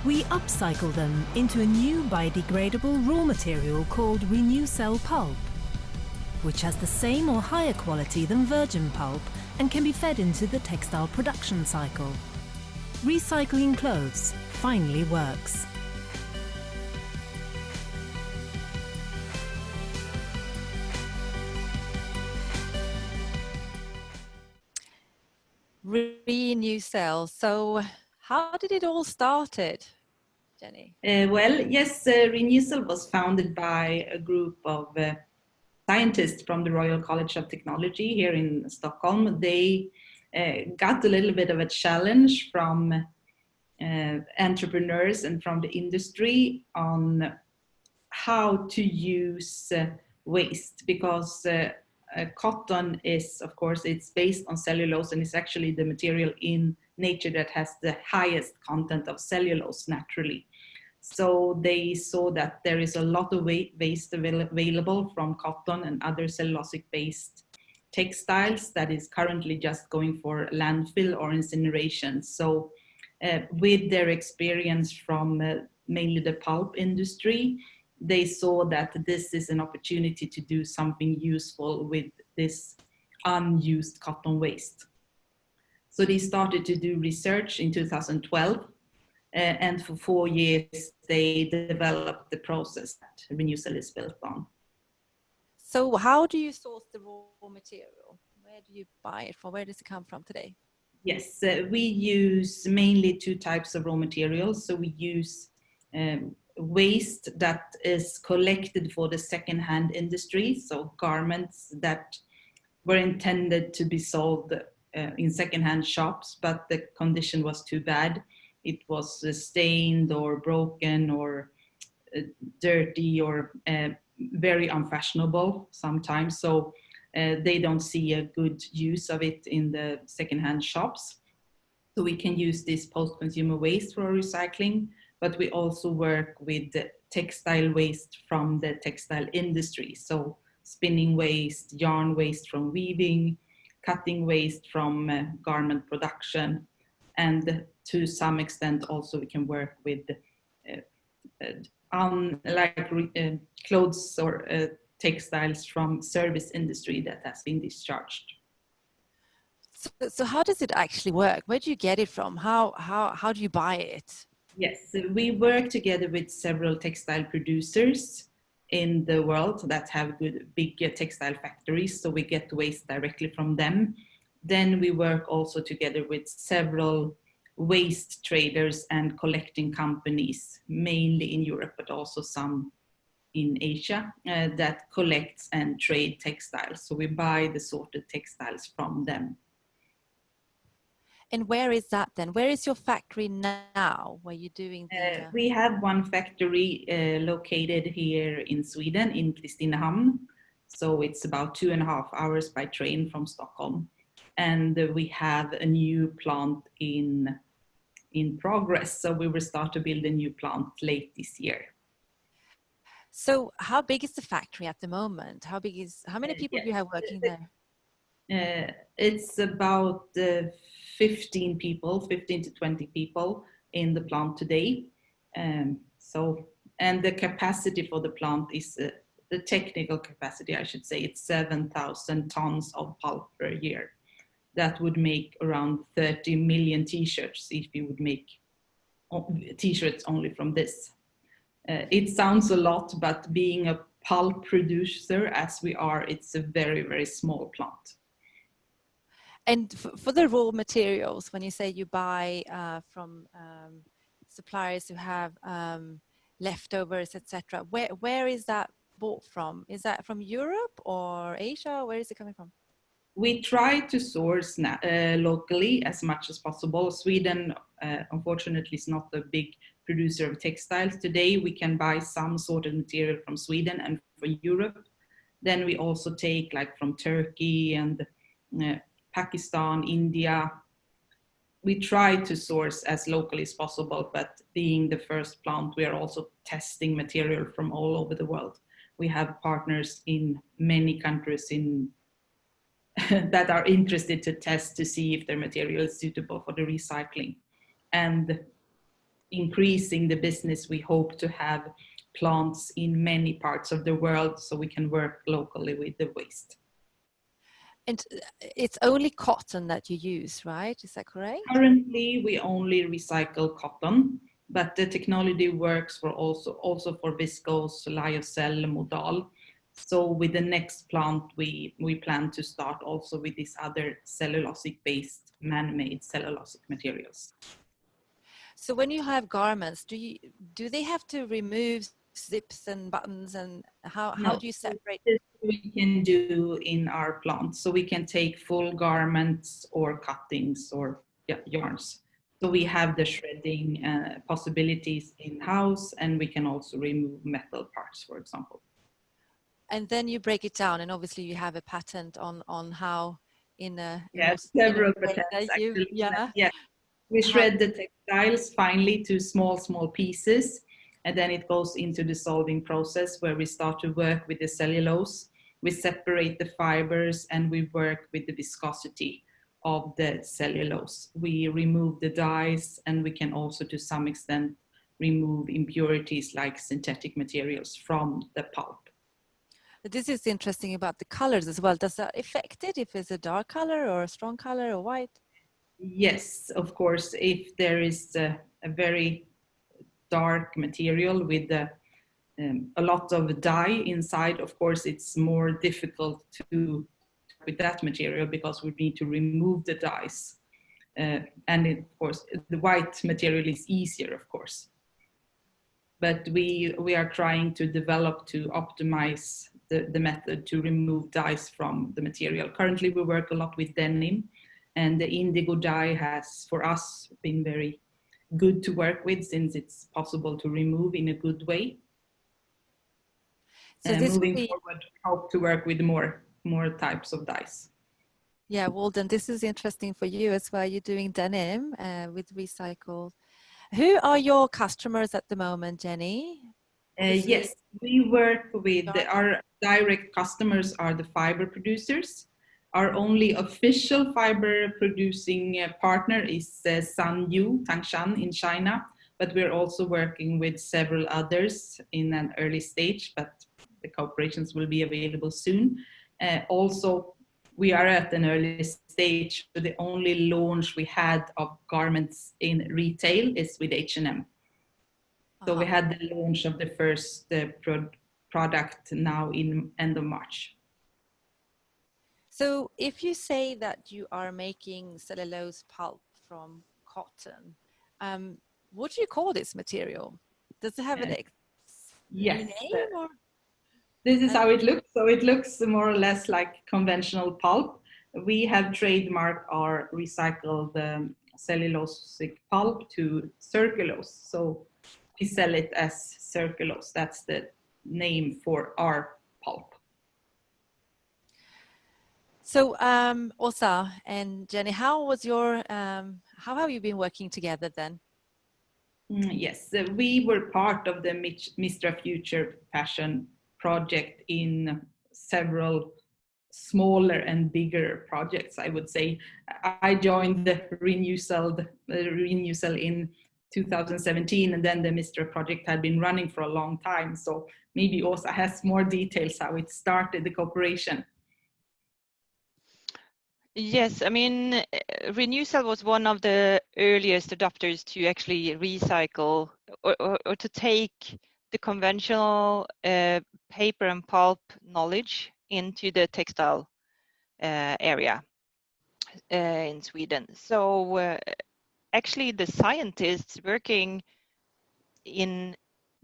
We upcycle them into a new biodegradable raw material called Renewsell Pulp, which has the same or higher quality than virgin pulp and can be fed into the textile production cycle. Recycling clothes finally works. Renewsell. So how did it all started, Jenny? Well, yes, Renewsell was founded by a group of scientists from the Royal College of Technology here in Stockholm. They got a little bit of a challenge from entrepreneurs and from the industry on how to use waste, because cotton is, of course, it's based on cellulose, and it's actually the material in nature that has the highest content of cellulose naturally. So they saw that there is a lot of waste available from cotton and other cellulosic-based textiles that is currently just going for landfill or incineration. So with their experience from mainly the pulp industry, they saw that this is an opportunity to do something useful with this unused cotton waste. So they started to do research in 2012, and for 4 years they developed the process that Renewsell is built on. So how do you source the raw material? Where do you buy it from? Where does it come from today? Yes, we use mainly 2 types of raw materials. So we use waste that is collected for the second-hand industry, so garments that were intended to be sold in second-hand shops, but the condition was too bad. It was stained or broken or dirty or very unfashionable sometimes. So they don't see a good use of it in the second-hand shops. So we can use this post-consumer waste for recycling, but we also work with textile waste from the textile industry. So spinning waste, yarn waste from weaving, cutting waste from garment production, and to some extent also we can work with clothes or textiles from service industry that has been discharged. So how does it actually work? Where do you get it from? How do you buy it? Yes, we work together with several textile producers in the world that have big textile factories, so we get waste directly from them. Then we work also together with several waste traders and collecting companies, mainly in Europe, but also some in Asia, that collects and trade textiles. So we buy the sorted textiles from them. And where is that then? Where is your factory now? Where you're doing the... We have one factory located here in Sweden, in Kristinehamn. So it's about 2.5 hours by train from Stockholm. And we have a new plant in progress. So we will start to build a new plant late this year. So how big is the factory at the moment? How many people do you have working there? It's about 15 to 20 people in the plant today. And the capacity for the plant is, the technical capacity, I should say, it's 7,000 tons of pulp per year. That would make around 30 million t-shirts if you would make t-shirts only from this. It sounds a lot, but being a pulp producer as we are, it's a very, very small plant. And for the raw materials, when you say you buy from suppliers who have leftovers, etc., where is that bought from? Is that from Europe or Asia? Where is it coming from? We try to source locally as much as possible. Sweden, unfortunately, is not a big producer of textiles. Today, we can buy some sort of material from Sweden and from Europe. Then we also take from Turkey and Pakistan, India. We try to source as locally as possible, but being the first plant, we are also testing material from all over the world. We have partners in many countries in that are interested to test to see if their material is suitable for the recycling. And increasing the business, we hope to have plants in many parts of the world so we can work locally with the waste. And it's only cotton that you use, right? Is that correct? Currently, we only recycle cotton, but the technology works for also for viscose, lyocell, modal. So with the next plant, we plan to start also with these other cellulosic-based, man-made cellulosic materials. So when you have garments, do they have to remove zips and buttons, and how do you separate? This we can do in our plants. So we can take full garments or cuttings or yarns. So we have the shredding possibilities in-house, and we can also remove metal parts, for example. And then you break it down, and obviously you have a patent on how several patents actually. Yeah. We shred the textiles finely to small pieces, and then it goes into the dissolving process where we start to work with the cellulose. We separate the fibers and we work with the viscosity of the cellulose. We remove the dyes, and we can also to some extent remove impurities like synthetic materials from the pulp. This is interesting about the colors as well. Does that affect it if it's a dark color or a strong color or white? Yes, of course. If there is a very dark material with a lot of dye inside, of course, it's more difficult to with that material because we need to remove the dyes. And of course, the white material is easier, of course. But we are trying to develop to optimize the method to remove dyes from the material. Currently, we work a lot with denim, and the indigo dye has, for us, been very good to work with since it's possible to remove in a good way. So moving forward, hope to work with more types of dyes. Yeah, Walden, this is interesting for you as well. You're doing denim with recycled. Who are your customers at the moment, Jenny? Yes, we work with our direct customers are the fiber producers. Our only official fiber producing partner is Sanyu Tangshan in China, but we're also working with several others in an early stage, but the cooperations will be available soon. Also, we are at an early stage. So the only launch we had of garments in retail is with H&M. So we had the launch of the first product now in end of March. So if you say that you are making cellulose pulp from cotton, what do you call this material? Does it have an yes. name? Or? This is how it looks. So it looks more or less like conventional pulp. We have trademarked our recycled cellulosic pulp to Circulose. So we sell it as Circulose. That's the name for our pulp. So Åsa and Jenny, how have you been working together then? Yes, we were part of the Mistra Future Fashion project in several smaller and bigger projects, I would say. I joined the Renewsell in 2017, and then the Mistra project had been running for a long time. So maybe Åsa has more details how it started, the cooperation. Yes, I mean, Renewsell was one of the earliest adopters to actually recycle or to take the conventional paper and pulp knowledge into the textile area in Sweden. So actually the scientists working in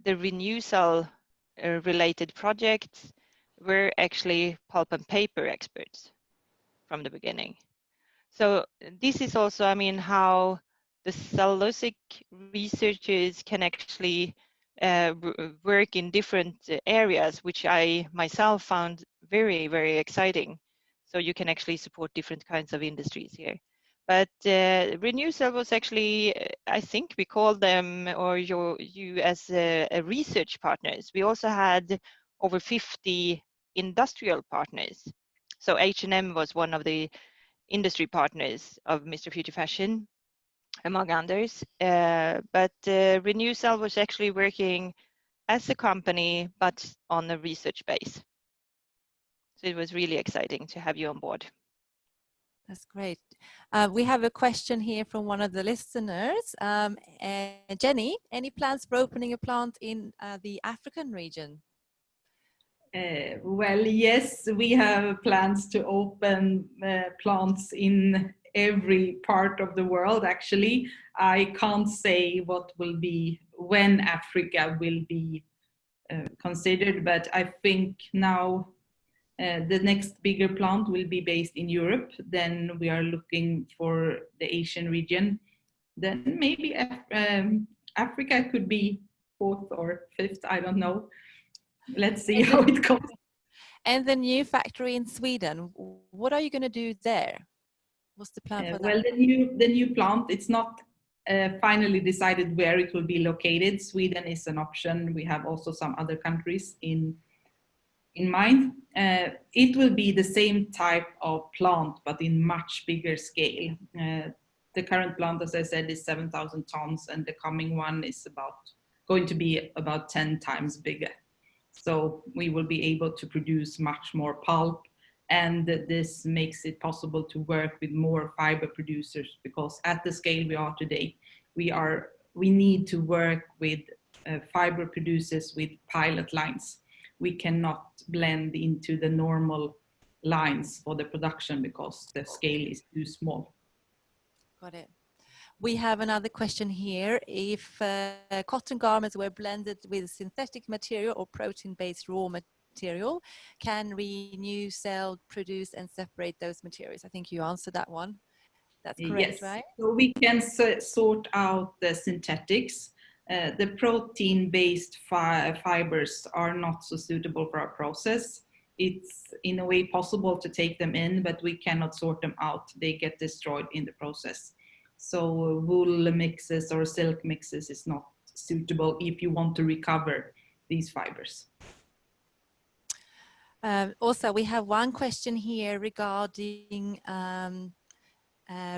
the Renewsell related projects were actually pulp and paper experts from the beginning. So this is also, I mean, how the cellulosic researchers can actually work in different areas, which I myself found very, very exciting. So you can actually support different kinds of industries here. But Renewsell was actually, I think we called them, or you as a research partners. We also had over 50 industrial partners So H&M was one of the industry partners of Mr. Future Fashion, among others. But Renewsell was actually working as a company, but on a research base. So it was really exciting to have you on board. That's great. We have a question here from one of the listeners. Jenny, any plans for opening a plant in the African region? Well, yes, we have plans to open plants in every part of the world, actually. I can't say what will be, when Africa will be considered, but I think now the next bigger plant will be based in Europe. Then we are looking for the Asian region. Then maybe Africa could be fourth or fifth, I don't know. Let's see how it goes. And the new factory in Sweden, what are you going to do there? What's the plan for that? Well, the new plant, it's not finally decided where it will be located. Sweden is an option. We have also some other countries in mind. It will be the same type of plant, but in much bigger scale. The current plant, as I said, is 7,000 tons, and the coming one is going to be about 10 times bigger. So we will be able to produce much more pulp, and this makes it possible to work with more fiber producers, because at the scale we are today, we need to work with fiber producers with pilot lines. We cannot blend into the normal lines for the production because the scale is too small. Got it. We have another question here. If cotton garments were blended with synthetic material or protein-based raw material, can Renewsell produce and separate those materials? I think you answered that one. That's correct, yes. Right? So we can sort out the synthetics. The protein-based fibers are not so suitable for our process. It's in a way possible to take them in, but we cannot sort them out. They get destroyed in the process. So wool mixes or silk mixes is not suitable if you want to recover these fibers. Also, we have one question here regarding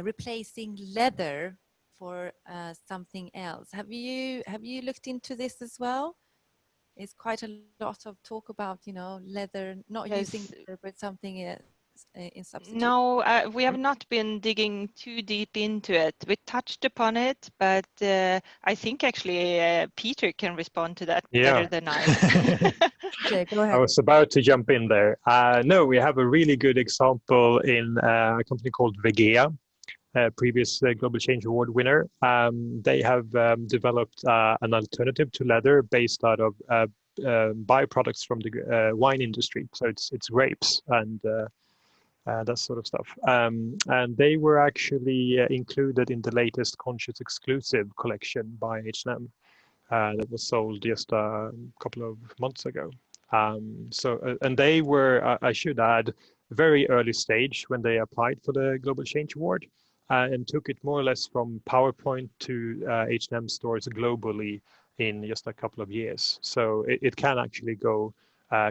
replacing leather for something else. Have you looked into this as well? It's quite a lot of talk about, you know, leather, not using leather, but something in substitute. No, we have not been digging too deep into it. We touched upon it, but I think actually Peter can respond to that better than I. Okay, go ahead. I was about to jump in there. No, we have a really good example in a company called Vegea, previous Global Change Award winner. They have developed an alternative to leather based out of byproducts from the wine industry. So it's grapes and that sort of stuff. And they were actually included in the latest Conscious Exclusive collection by H&M that was sold just a couple of months ago. And they were, I should add, very early stage when they applied for the Global Change Award. And took it more or less from PowerPoint to H&M stores globally in just a couple of years. So it can actually go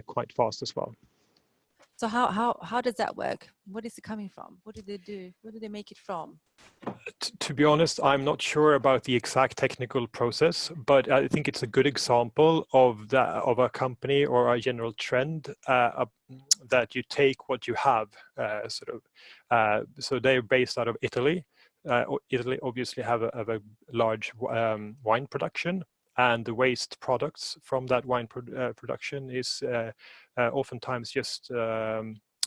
quite fast as well. So how does that work? What is it coming from? What did they do? What did they make it from? To be honest, I'm not sure about the exact technical process, but I think it's a good example of a company or a general trend that you take what you have, so they're based out of Italy. Italy obviously have a large wine production, and the waste products from that wine production is oftentimes just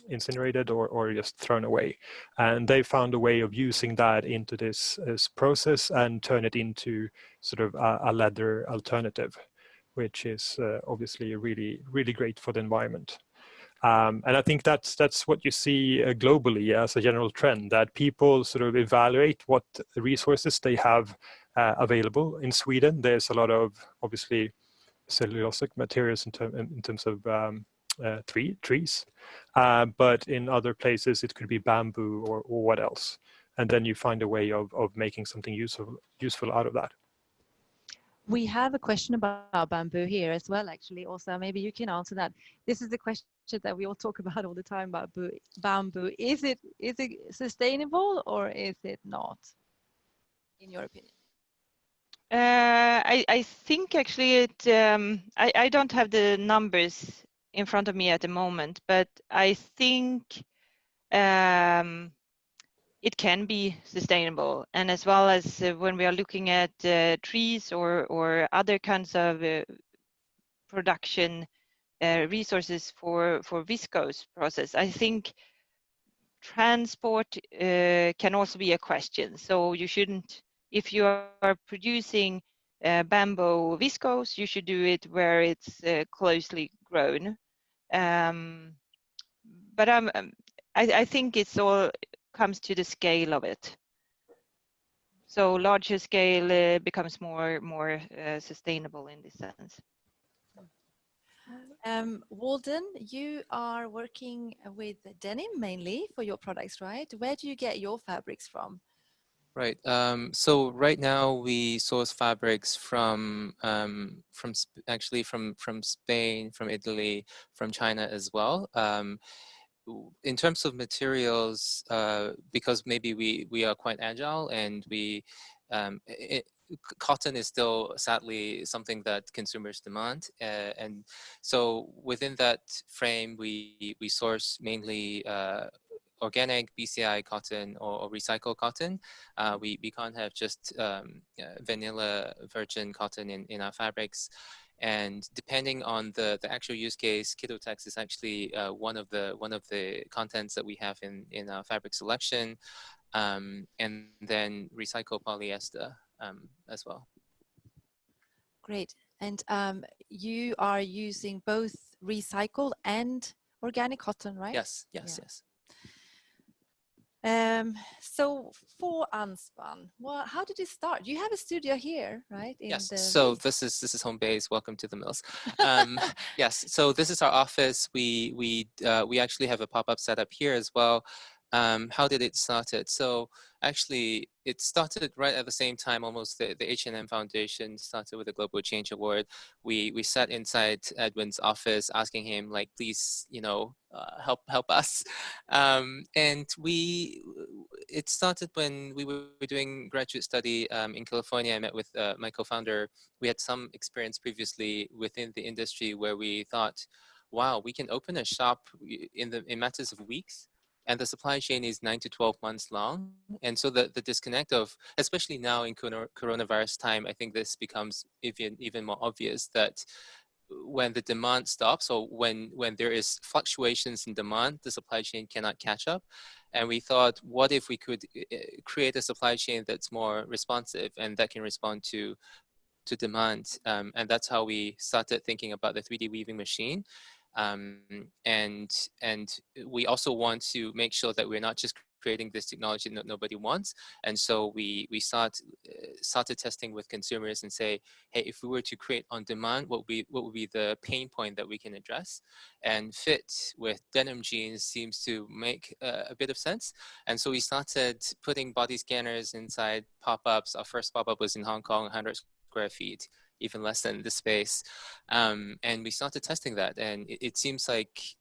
incinerated or just thrown away, and they found a way of using that into this process and turn it into sort of a leather alternative, which is obviously really great for the environment. And I think that's what you see globally as a general trend, that people sort of evaluate what resources they have available. In Sweden, there's a lot of obviously cellulosic materials in terms of trees, but in other places it could be bamboo or what else, and then you find a way of making something useful out of that. We have a question about bamboo here as well, actually. Also, maybe you can answer that. This is the question that we all talk about all the time about bamboo. Is it sustainable or is it not, in your opinion? I think actually I don't have the numbers in front of me at the moment, but I think it can be sustainable, and as well as when we are looking at trees or other kinds of production resources for viscose process, I think transport can also be a question. So you shouldn't, if you are producing bamboo viscose, you should do it where it's closely grown. But I think it's all comes to the scale of it. So larger scale becomes more sustainable in this sense. Walden, you are working with denim mainly for your products, right? Where do you get your fabrics from? Right. So right now we source fabrics actually from Spain, from Italy, from China as well. In terms of materials, because maybe we are quite agile and cotton is still sadly something that consumers demand, and so within that frame we source mainly organic BCI cotton or recycled cotton. We can't have just vanilla virgin cotton in our fabrics. And depending on the actual use case, Ketotex is actually one of the contents that we have in our fabric selection, and then recycled polyester as well. Great. And you are using both recycled and organic cotton, right? Yes. So for Unspun, well, how did you start? You have a studio here, right? Yes. So this is home base. Welcome to the mills. Yes. So this is our office. We actually have a pop-up setup here as well. How did it started? So actually, it started right at the same time. Almost the H&M Foundation started with the Global Change Award. We sat inside Edwin's office, asking him like, please, help us. And it started when we were doing graduate study in California. I met with my co-founder. We had some experience previously within the industry where we thought, wow, we can open a shop in matters of weeks. And the supply chain is 9 to 12 months long. And so the disconnect of, especially now in coronavirus time, I think this becomes even more obvious that when the demand stops, or when there is fluctuations in demand, the supply chain cannot catch up. And we thought, what if we could create a supply chain that's more responsive and that can respond to demand? And that's how we started thinking about the 3D weaving machine. And we also want to make sure that we're not just creating this technology that nobody wants. And so we started testing with consumers and say, hey, if we were to create on demand, what would be the pain point that we can address? And fit with denim jeans seems to make a bit of sense. And so we started putting body scanners inside pop-ups. Our first pop-up was in Hong Kong, 100 square feet, even less than the space. And we started testing that. And it seems like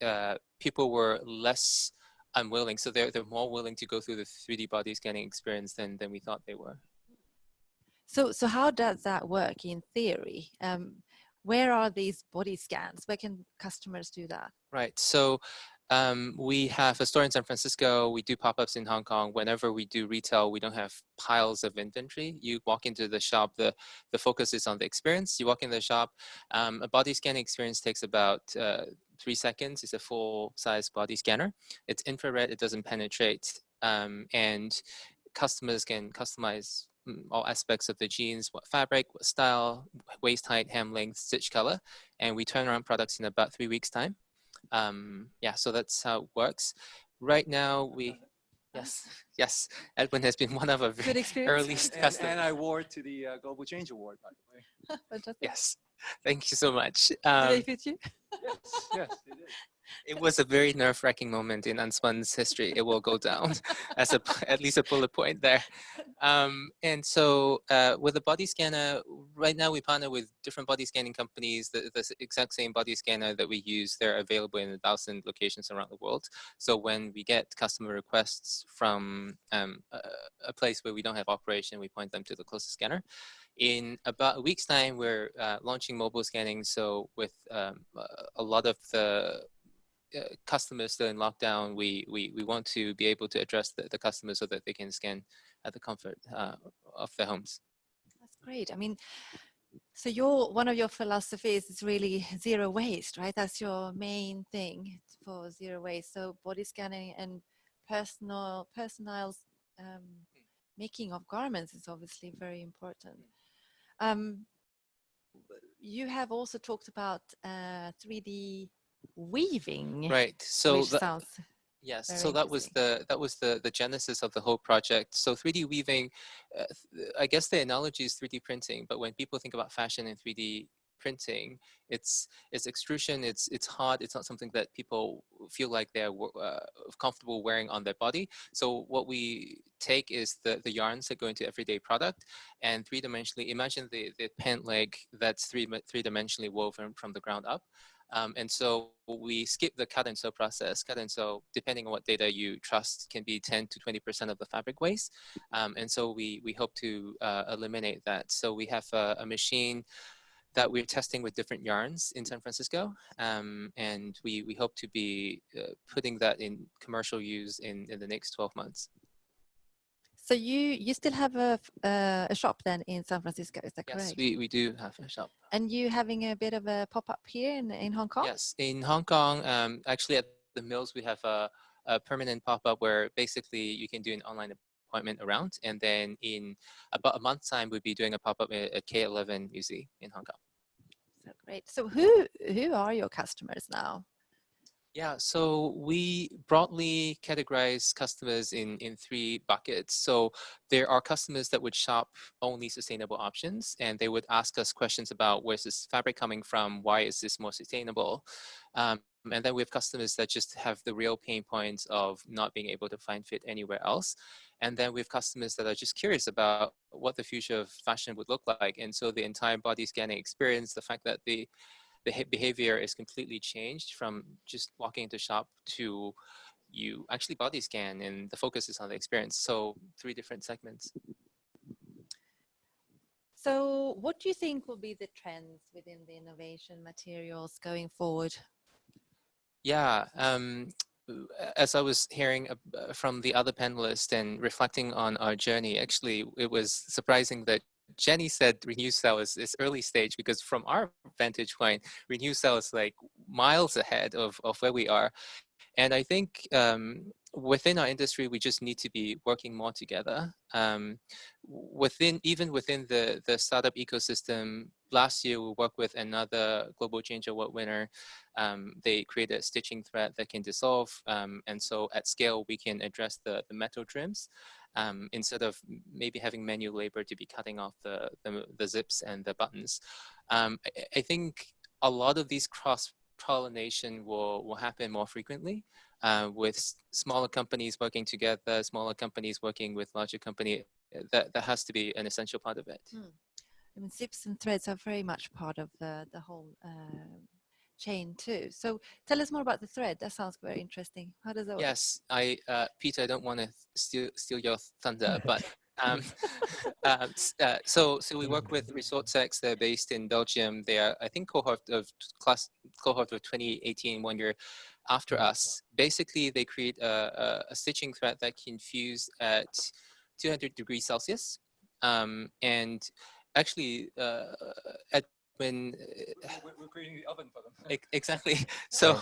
people were less unwilling. So they're more willing to go through the 3D body scanning experience than we thought they were. So how does that work in theory? Where are these body scans? Where can customers do that? Right. So we have a store in San Francisco. We do pop-ups in Hong Kong. Whenever we do retail, we don't have piles of inventory. You walk into the shop, the focus is on the experience. You walk in the shop, a body scanning experience takes about 3 seconds. It's a full-size body scanner. It's infrared, it doesn't penetrate. And customers can customize all aspects of the jeans, what fabric, what style, waist height, hem length, stitch color. And we turn around products in about 3 weeks' time. Yeah, so that's how it works. Right now, yes, Edwin has been one of our Good early experience. customers. And I wore to the Global Change Award, by the way. Fantastic. Yes, thank you so much. Do they fit you? Yes, it is. It was a very nerve-wracking moment in Unspun's history. It will go down as at least a bullet point there. And so with the body scanner, right now we partner with different body scanning companies. The exact same body scanner that we use, they're available in 1,000 locations around the world. So when we get customer requests from a place where we don't have operation, we point them to the closest scanner. In about a week's time, we're launching mobile scanning. So with a lot of the customers still in lockdown, we want to be able to address the customers so that they can scan at the comfort of their homes. That's great. I mean, so one of your philosophies is really zero waste, right? That's your main thing for zero waste. So body scanning and personal making of garments is obviously very important. You have also talked about 3D weaving, right? So which sounds yes. very So that was the genesis of the whole project. So 3D weaving, I guess the analogy is 3D printing. But when people think about fashion and 3D printing, it's extrusion. It's hard. It's not something that people feel like they're comfortable wearing on their body. So what we take is the yarns that go into everyday product, and three-dimensionally imagine the pant leg that's three-dimensionally woven from the ground up. And so we skip the cut and sew process. Cut and sew, depending on what data you trust, can be 10 to 20% of the fabric waste. And so we hope to eliminate that. So we have a machine that we're testing with different yarns in San Francisco. And we hope to be putting that in commercial use in the next 12 months. So you still have a shop then in San Francisco, is that correct? Yes, we do have a shop. And you having a bit of a pop-up here in Hong Kong? Yes, in Hong Kong, actually at the mills, we have a permanent pop-up where basically you can do an online appointment around. And then in about a month's time, we'll be doing a pop-up at K11 Museum in Hong Kong. So great. So who are your customers now? Yeah, so we broadly categorize customers in 3 buckets. So there are customers that would shop only sustainable options, and they would ask us questions about where's this fabric coming from, why is this more sustainable? And then we have customers that just have the real pain points of not being able to find fit anywhere else. And then we have customers that are just curious about what the future of fashion would look like. And so the entire body scanning experience, the fact that the behavior is completely changed from just walking into shop to you actually body scan, and the focus is on the experience. So 3 different segments. So what do you think will be the trends within the innovation materials going forward? Yeah, as I was hearing from the other panelists and reflecting on our journey, actually, it was surprising that Jenny said Renewsell is early stage, because from our vantage point, Renewsell is like miles ahead of where we are. And I think within our industry, we just need to be working more together. Even within the startup ecosystem, last year we worked with another Global Change Award winner. They created a stitching thread that can dissolve. And so at scale, we can address the metal trims. Instead of maybe having manual labor to be cutting off the zips and the buttons. I think a lot of these cross-pollination will happen more frequently with smaller companies working together, smaller companies working with larger company. That has to be an essential part of it. I mean, zips and threads are very much part of the whole chain too. So tell us more about the thread. That sounds very interesting. How does that work? Yes, Peter, I don't want to steal your thunder, but so we work with ResortSex. They're based in Belgium. They are, I think, cohort of 2018, 1 year after us. Basically, they create a stitching thread that can fuse at 200 degrees Celsius, and actually when we're creating the oven for them. Exactly. So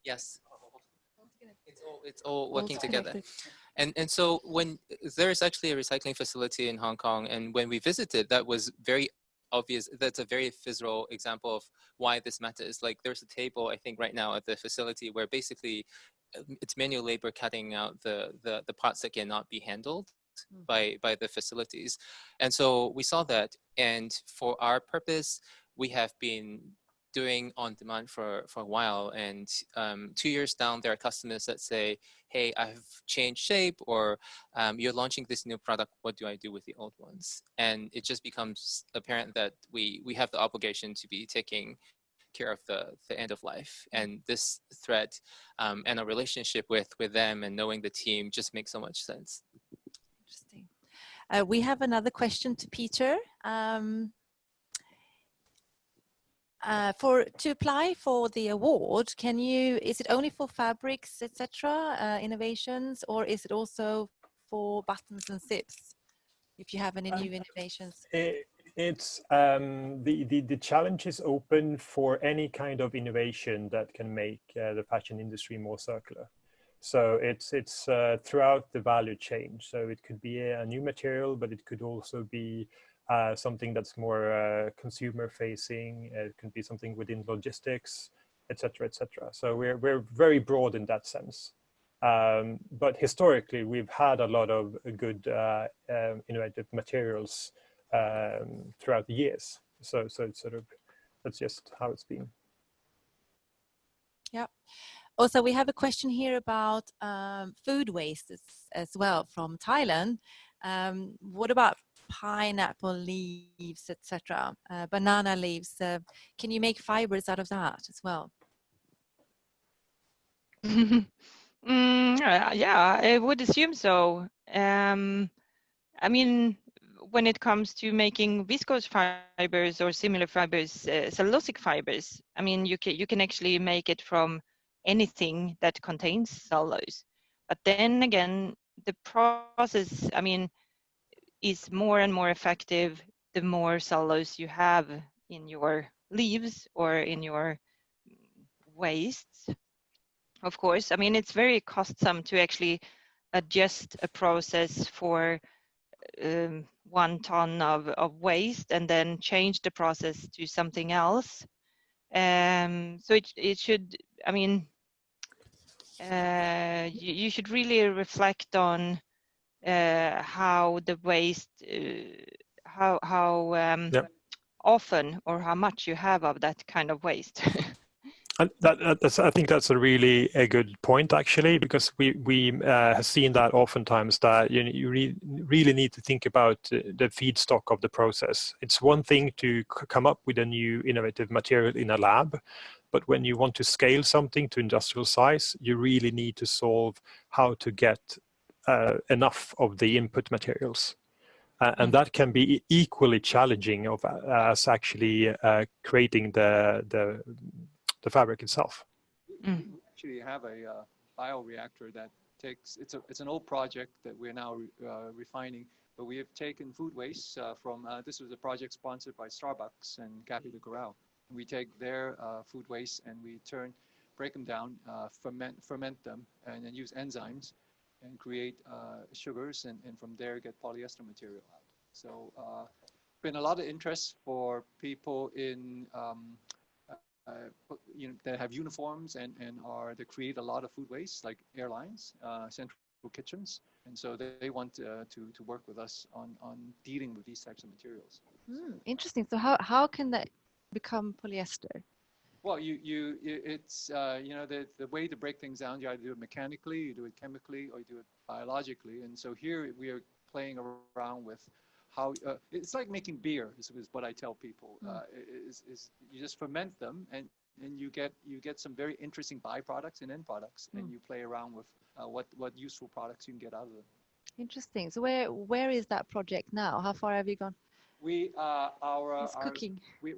yes, it's all working together. And so when there's actually a recycling facility in Hong Kong, and when we visited, that was very obvious. That's a very visceral example of why this matters. Like there's a table, I think right now at the facility, where basically it's manual labor cutting out the parts that cannot be handled by the facilities. And so we saw that, and for our purpose, we have been doing on demand for a while, and 2 years down, there are customers that say, hey, I've changed shape, or you're launching this new product, what do I do with the old ones? And it just becomes apparent that we have the obligation to be taking care of the end of life. And this thread and a relationship with them and knowing the team just makes so much sense. Interesting. We have another question to Peter. To apply for the award, is it only for fabrics, etc., innovations, or is it also for buttons and zips? If you have any new innovations. It's the challenge is open for any kind of innovation that can make the fashion industry more circular. So it's throughout the value chain. So it could be a new material, but it could also be something that's more consumer facing. It can be something within logistics, etc., etc. So we're very broad in that sense. But historically, we've had a lot of good innovative materials throughout the years. So it's sort of, that's just how it's been. Yeah. Also, we have a question here about food waste as well from Thailand. What about pineapple leaves, etc., banana leaves? Can you make fibers out of that as well? Yeah, I would assume so. I mean, when it comes to making viscose fibers or similar fibers, cellulosic fibers, I mean, you can actually make it from anything that contains cellulose. But then again, the process, I mean, is more and more effective the more cellulose you have in your leaves or in your wastes. Of course, I mean, it's very costly to actually adjust a process for 1 ton of waste and then change the process to something else. So it should, I mean, you should really reflect on how the waste, how Yep. often or how much you have of that kind of waste. And I think that's a good point, actually, because we have seen that oftentimes that you really need to think about the feedstock of the process. It's one thing to come up with a new innovative material in a lab, but when you want to scale something to industrial size, you really need to solve how to get enough of the input materials. And that can be equally challenging as actually creating the fabric itself. We actually have a bioreactor that takes, it's an old project that we're now refining, but we have taken food waste from, this was a project sponsored by Starbucks and Café de Corral. We take their food waste and we break them down, ferment them, and then use enzymes and create sugars, and from there get polyester material out. So been a lot of interest for people in that have uniforms and they create a lot of food waste, like airlines, central kitchens, and so they want to work with us on dealing with these types of materials. Interesting. So how can that become polyester? Well, it's the way to break things down. You either do it mechanically, you do it chemically, or you do it biologically. And so here we are playing around with how it's like making beer. Is what I tell people. Is you just ferment them, and you get some very interesting byproducts and end products, and you play around with what useful products you can get out of them. Interesting. So where is that project now? How far have you gone? We cooking. We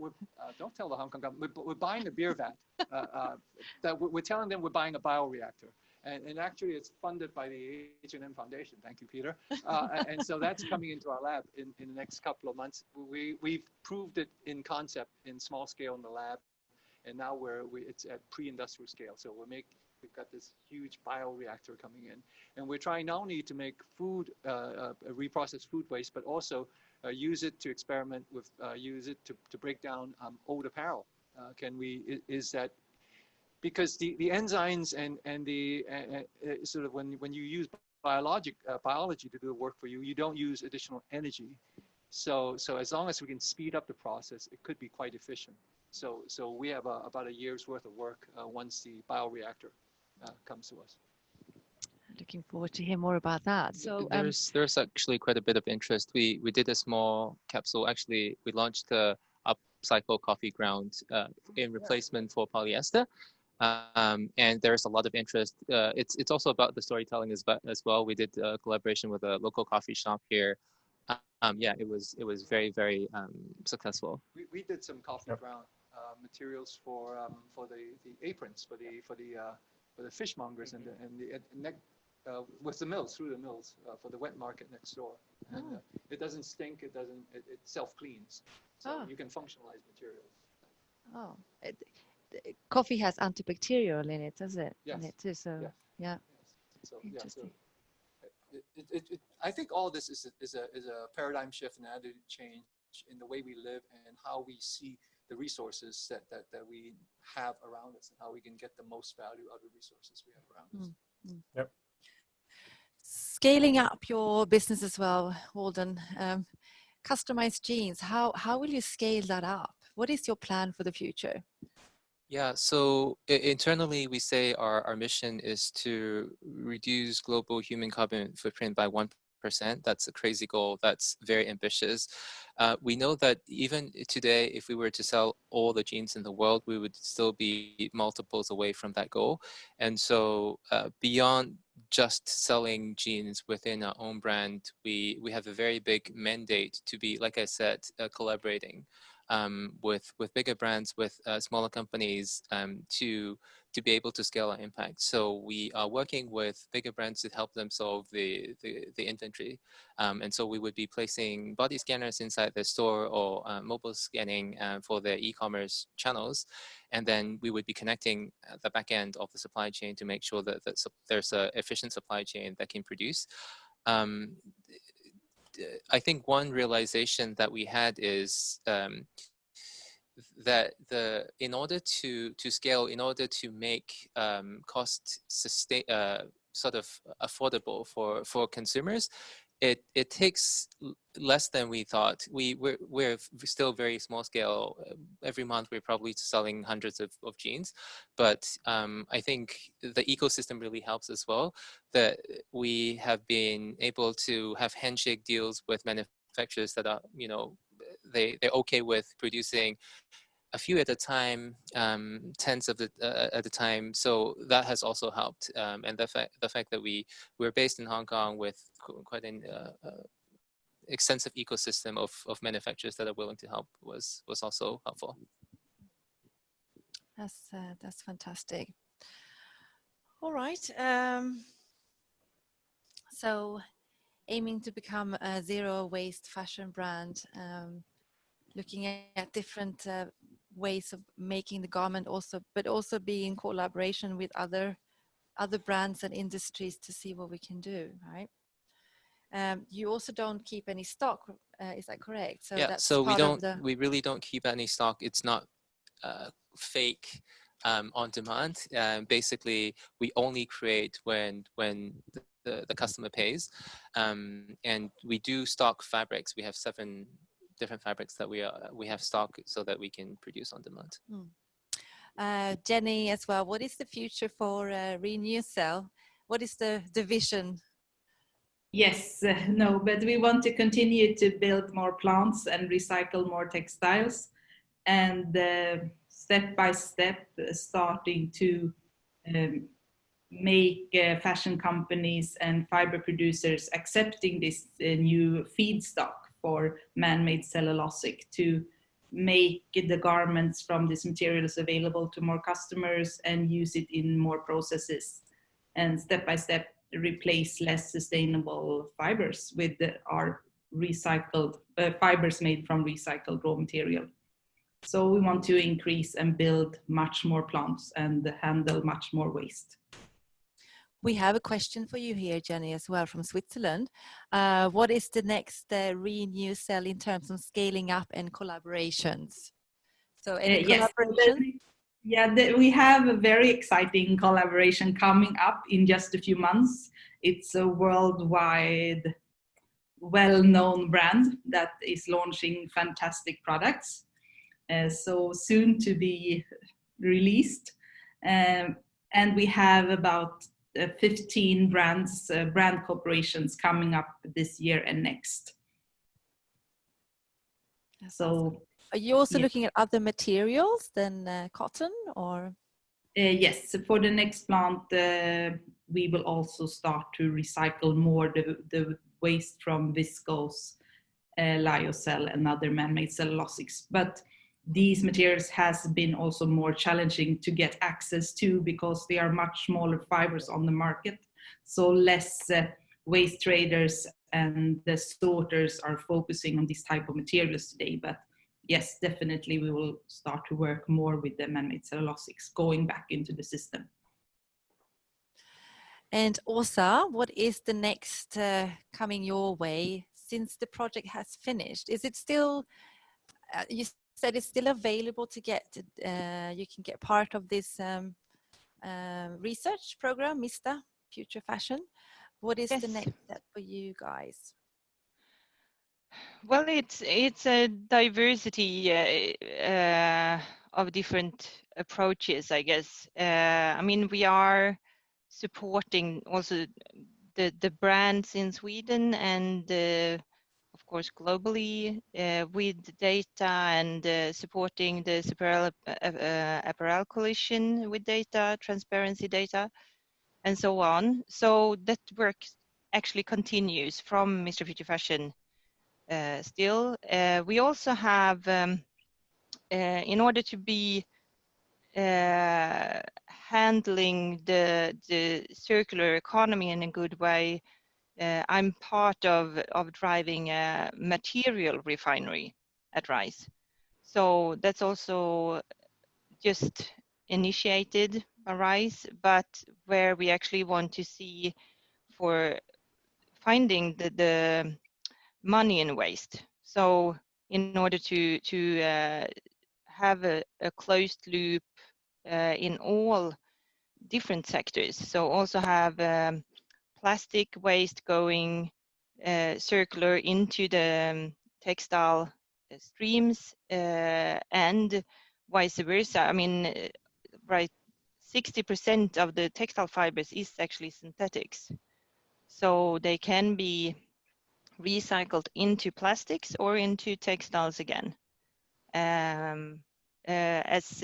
don't tell the Hong Kong government. We're buying a beer vat. That we're telling them we're buying a bioreactor, and actually it's funded by the H&M Foundation. Thank you, Peter. And so that's coming into our lab in the next couple of months. We've proved it in concept in small scale in the lab, and now it's at pre-industrial scale. So we've got this huge bioreactor coming in, and we're trying not only to make food, reprocessed food waste, but also use it to experiment with, use it to break down old apparel. Is that because the enzymes and the sort of when you use biology to do the work for you, you don't use additional energy. So as long as we can speed up the process, it could be quite efficient. So we have about a year's worth of work once the bioreactor comes to us. Looking forward to hear more about that. So there's actually quite a bit of interest. We did a small capsule. Actually, we launched the upcycle coffee ground in replacement for polyester. And there's a lot of interest. It's also about the storytelling as well. We did a collaboration with a local coffee shop here. Yeah, it was very, very successful. We did some coffee ground materials for the aprons for the fishmongers and the with the mills, through the mills, for the wet market next door. And it doesn't stink. It self cleans, so you can functionalize materials. Oh. Coffee has antibacterial in it, does it? Yes. In it too, so yes. yeah. Yes. So interesting. I think all this is a paradigm shift and attitude change in the way we live and how we see the resources that we have around us and how we can get the most value out of the resources we have around us. Yep. Scaling up your business as well, Walden. Customized jeans. How will you scale that up? What is your plan for the future? Yeah, so internally we say our mission is to reduce global human carbon footprint by 1%. That's a crazy goal. That's very ambitious. We know that even today, if we were to sell all the jeans in the world, we would still be multiples away from that goal. And so beyond just selling jeans within our own brand, we have a very big mandate to be, like I said, collaborating with bigger brands, with smaller companies to be able to scale our impact. So we are working with bigger brands to help them solve the inventory. And so we would be placing body scanners inside their store or mobile scanning for their e-commerce channels. And then we would be connecting the back end of the supply chain to make sure that there's an efficient supply chain that can produce. I think one realization that we had is that in order to scale, in order to make cost sort of affordable for consumers, it takes less than we thought. We're still very small scale. Every month we're probably selling hundreds of jeans, but I think the ecosystem really helps as well. That we have been able to have handshake deals with manufacturers that are, they're okay with producing a few at a time, tens of at a time. So that has also helped. And the fact that we're based in Hong Kong with quite an extensive ecosystem of manufacturers that are willing to help was also helpful. That's fantastic. All right. So aiming to become a zero waste fashion brand, looking at different ways of making the garment but also be in collaboration with other brands and industries to see what we can do, right? You also don't keep any stock, is that correct? So yeah, that's so we really don't keep any stock. It's not fake on demand. Basically, we only create when the customer pays, and we do stock fabrics. We have 7 different fabrics that we have stock so that we can produce on demand. Jenny as well, what is the future for Renewsell? What is the vision? Yes, no, but we want to continue to build more plants and recycle more textiles, and step by step starting to make fashion companies and fiber producers accepting this new feedstock for man-made cellulosic to make the garments from these materials available to more customers and use it in more processes, and step by step replace less sustainable fibers with our recycled fibers made from recycled raw material. So we want to increase and build much more plants and handle much more waste. We have a question for you here, Jenny, as well from Switzerland. What is the next Renewsell in terms of scaling up and collaborations? So any collaboration? Yeah, we have a very exciting collaboration coming up in just a few months. It's a worldwide, well-known brand that is launching fantastic products. so soon to be released. And we have about 15 brands, brand corporations coming up this year and next. So, are you also looking at other materials than cotton, or? Yes, for the next plant, we will also start to recycle more the waste from viscose, lyocell, and other man-made cellulosics. But these materials has been also more challenging to get access to because they are much smaller fibers on the market. So less waste traders and the sorters are focusing on this type of materials today. But yes, definitely we will start to work more with the man-made cellulosics going back into the system. And Åsa, what is the next coming your way since the project has finished? Is it still, you said it's still available to get, you can get part of this research program, MISTA, Future Fashion. What is the next step for you guys? Well, it's a diversity of different approaches, I guess. I mean, we are supporting also the brands in Sweden and of course globally with data and supporting the Apparel coalition with data, transparency data, and so on. So that work actually continues from Mr. Future Fashion. Still, we also have, in order to be handling the circular economy in a good way, I'm part of driving a material refinery at RISE. So that's also just initiated by RISE, but where we actually want to see for finding the money in waste. So in order to have a closed loop in all different sectors, so also have plastic waste going circular into the textile streams and vice versa. I mean, right, 60% of the textile fibers is actually synthetics, so they can be recycled into plastics or into textiles again. As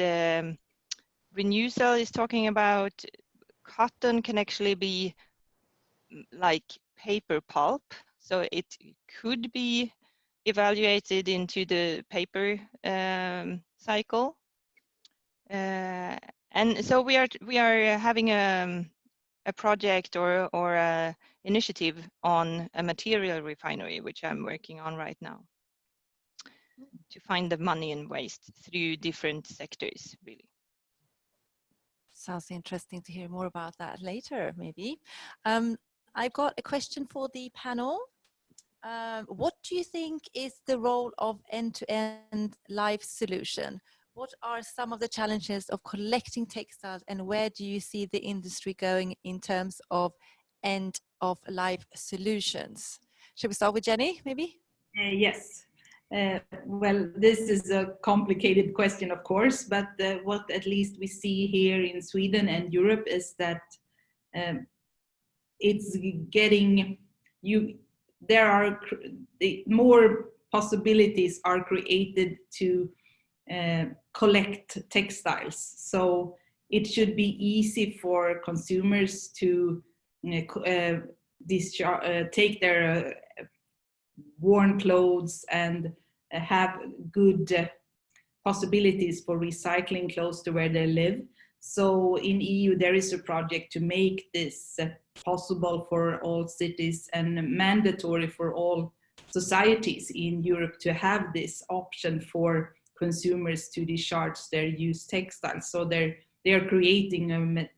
Renewsell is talking about, cotton can actually be like paper pulp, so it could be evaluated into the paper cycle. And so we are having a project or a initiative on a material refinery, which I'm working on right now, to find the money in waste through different sectors, really. Sounds interesting to hear more about that later, maybe. I've got a question for the panel. What do you think is the role of end-to-end life solution? What are some of the challenges of collecting textiles, and where do you see the industry going in terms of end-of-life solutions? Should we start with Jenny, maybe? Yes. Well, this is a complicated question, of course, but what at least we see here in Sweden and Europe is that it's getting, there are more possibilities are created to collect textiles. So it should be easy for consumers to take their worn clothes and have good possibilities for recycling close to where they live. So in EU there is a project to make this possible for all cities and mandatory for all societies in Europe to have this option for consumers to discharge their used textiles. So they are creating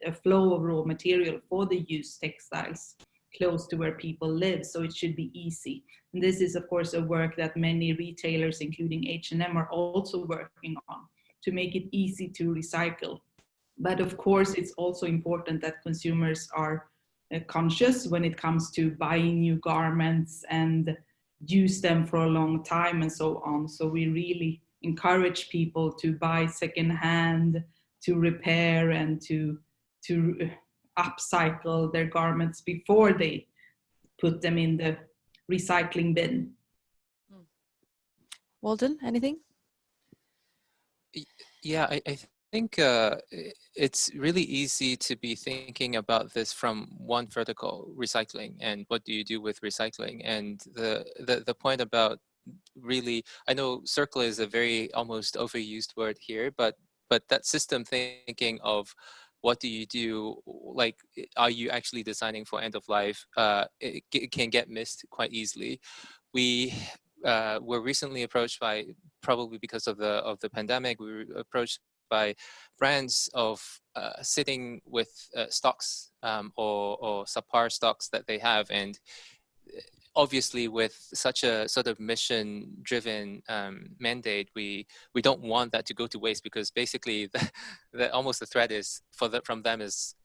a flow of raw material for the used textiles close to where people live, so it should be easy. And this is of course a work that many retailers, including H&M, are also working on to make it easy to recycle. But of course it's also important that consumers are conscious when it comes to buying new garments and use them for a long time and so on. So we really encourage people to buy secondhand, to repair, and to upcycle their garments before they put them in the recycling bin. Walden, anything? Yeah, I think it's really easy to be thinking about this from one vertical, recycling, and what do you do with recycling? And the point about really, I know circular is a very almost overused word here, but that system thinking of what do you do, like, are you actually designing for end of life? It can get missed quite easily. We were recently approached by, probably because of the pandemic, we were approached by brands of sitting with stocks or subpar stocks that they have, and obviously with such a sort of mission driven mandate, we don't want that to go to waste, because basically almost the threat is from them is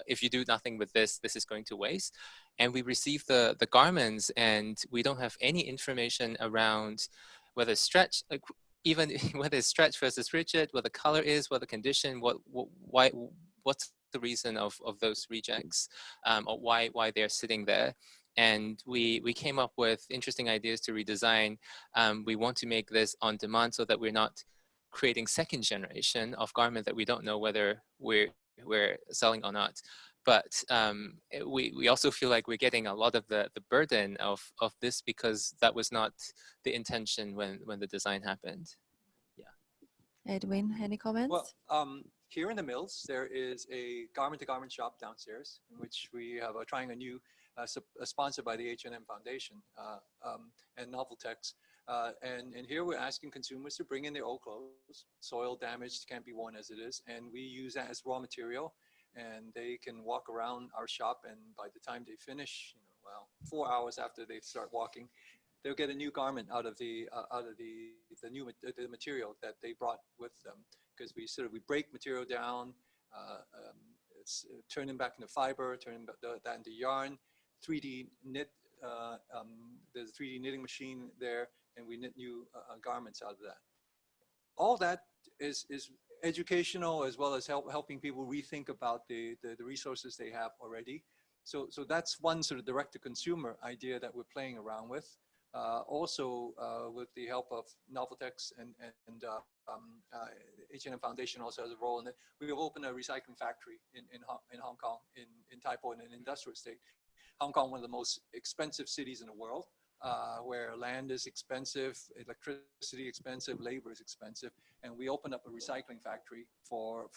if you do nothing with this is going to waste. And we receive the garments and we don't have any information around whether stretch, like even whether it's stretch versus rigid, what the color is, what the condition, what's the reason of those rejects, or why they're sitting there. And we came up with interesting ideas to redesign. We want to make this on demand so that we're not creating second generation of garment that we don't know whether we're selling or not. But we also feel like we're getting a lot of the burden of this, because that was not the intention when the design happened. Yeah. Edwin, any comments? Well, here in the mills, there is a garment-to-garment shop downstairs, in which we have trying a new, sponsored by the H&M Foundation and Noveltex. And here we're asking consumers to bring in their old clothes, soil damaged, can't be worn as it is, and we use that as raw material. And they can walk around our shop, and by the time they finish, 4 hours after they start walking, they'll get a new garment out of the material that they brought with them. Because we break material down, turn them back into fiber, turn that into yarn, 3D knit. There's a 3D knitting machine there, and we knit new garments out of that. All that is educational, as well as helping people rethink about the resources they have already. So that's one sort of direct-to-consumer idea that we're playing around with. Also, with the help of Noveltex and H&M Foundation also has a role in it. We will open a recycling factory in Hong Kong, in Tai Po, in an industrial estate. Hong Kong, one of the most expensive cities in the world, where land is expensive, electricity expensive, labor is expensive, and we opened up a recycling factory for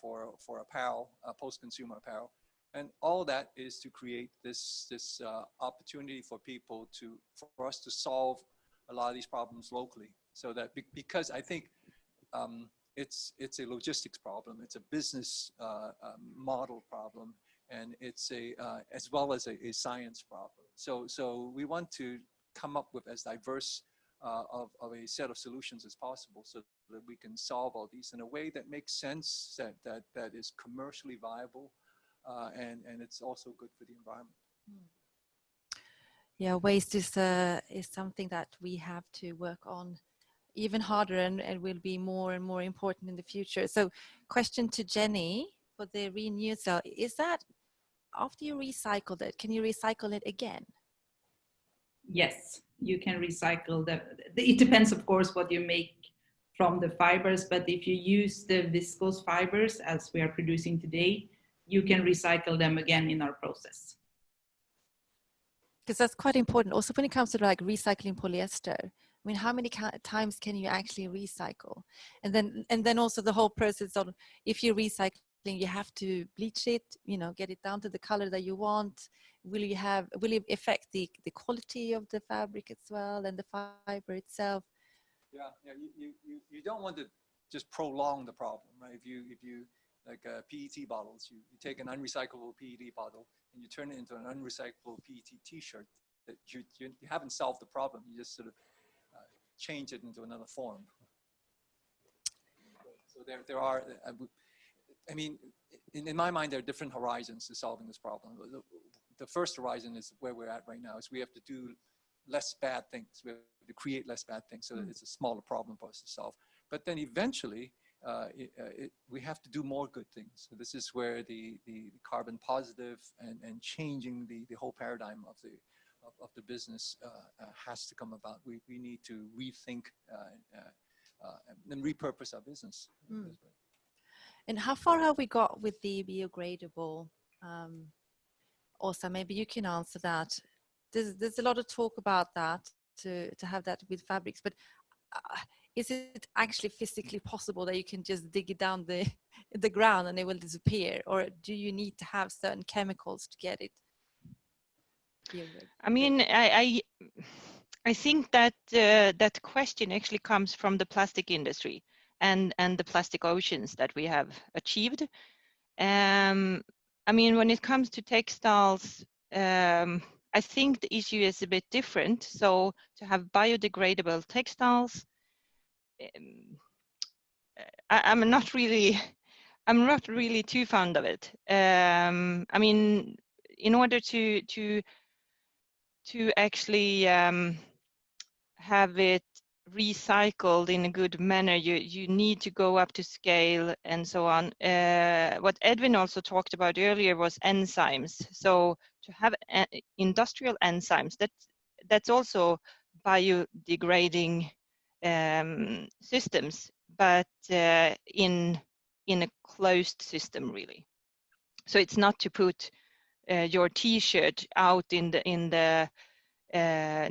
apparel, post-consumer apparel, and all that is to create this opportunity for people for us to solve a lot of these problems locally. So that because I think it's a logistics problem, it's a business model problem, and it's as well as a science problem. So we want to come up with as diverse of a set of solutions as possible, so that we can solve all these in a way that makes sense, that is commercially viable, and it's also good for the environment. Yeah, waste is something that we have to work on even harder, and will be more and more important in the future. So question to Jenny for the Renewsell, is that after you recycle it, can you recycle it again? Yes, you can recycle it depends, of course, what you make from the fibers, but if you use the viscose fibers as we are producing today, you can recycle them again in our process. Because that's quite important. Also, when it comes to like recycling polyester, I mean, how many times can you actually recycle? And then also the whole process of, if you're recycling, you have to bleach it, get it down to the color that you want. Will it affect the quality of the fabric as well, and the fiber itself? Yeah. You don't want to just prolong the problem, right? If you like PET bottles, you take an unrecyclable PET bottle and you turn it into an unrecyclable PET T-shirt, that you haven't solved the problem. You just sort of change it into another form. So there are, I mean, in my mind, there are different horizons to solving this problem. The first horizon is where we're at right now, is we have to do less bad things. We have to create less bad things, so that it's a smaller problem for us to solve. but then eventually we have to do more good things. So this is where the carbon positive and changing the whole paradigm of the business has to come about. We need to rethink and repurpose our business. And how far have we got with the biodegradable? Also, maybe you can answer that. There's a lot of talk about that, to have that with fabrics, but is it actually physically possible that you can just dig it down the ground and it will disappear, or do you need to have certain chemicals to get it? I mean, I think that that question actually comes from the plastic industry and the plastic oceans that we have achieved. I mean, when it comes to textiles, I think the issue is a bit different. So to have biodegradable textiles, I'm not really too fond of it. I mean, in order to actually have it recycled in a good manner, you need to go up to scale and so on. What Edwin also talked about earlier was enzymes. So to have industrial enzymes, that's also biodegrading systems, but in a closed system, really. So it's not to put your T-shirt out in the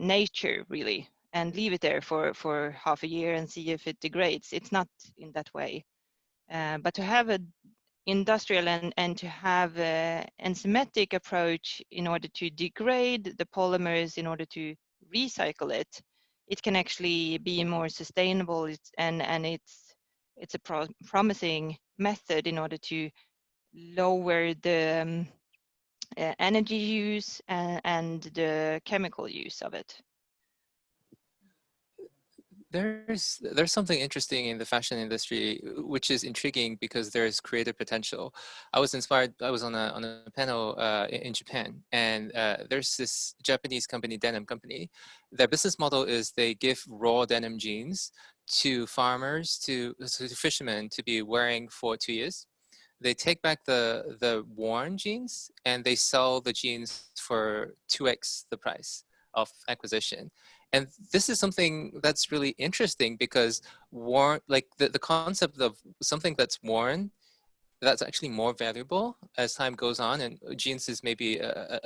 nature, really, and leave it there for half a year and see if it degrades. It's not in that way. But to have an industrial and to have an enzymatic approach in order to degrade the polymers, in order to recycle it, it can actually be more sustainable. It's a promising method in order to lower the energy use and the chemical use of it. There's something interesting in the fashion industry, which is intriguing because there's creative potential. I was inspired. I was on a panel in Japan, and there's this Japanese company, denim company. Their business model is they give raw denim jeans to farmers, to fishermen, to be wearing for 2 years. They take back the worn jeans and they sell the jeans for 2x the price of acquisition. And this is something that's really interesting because the concept of something that's worn, that's actually more valuable as time goes on, and jeans is maybe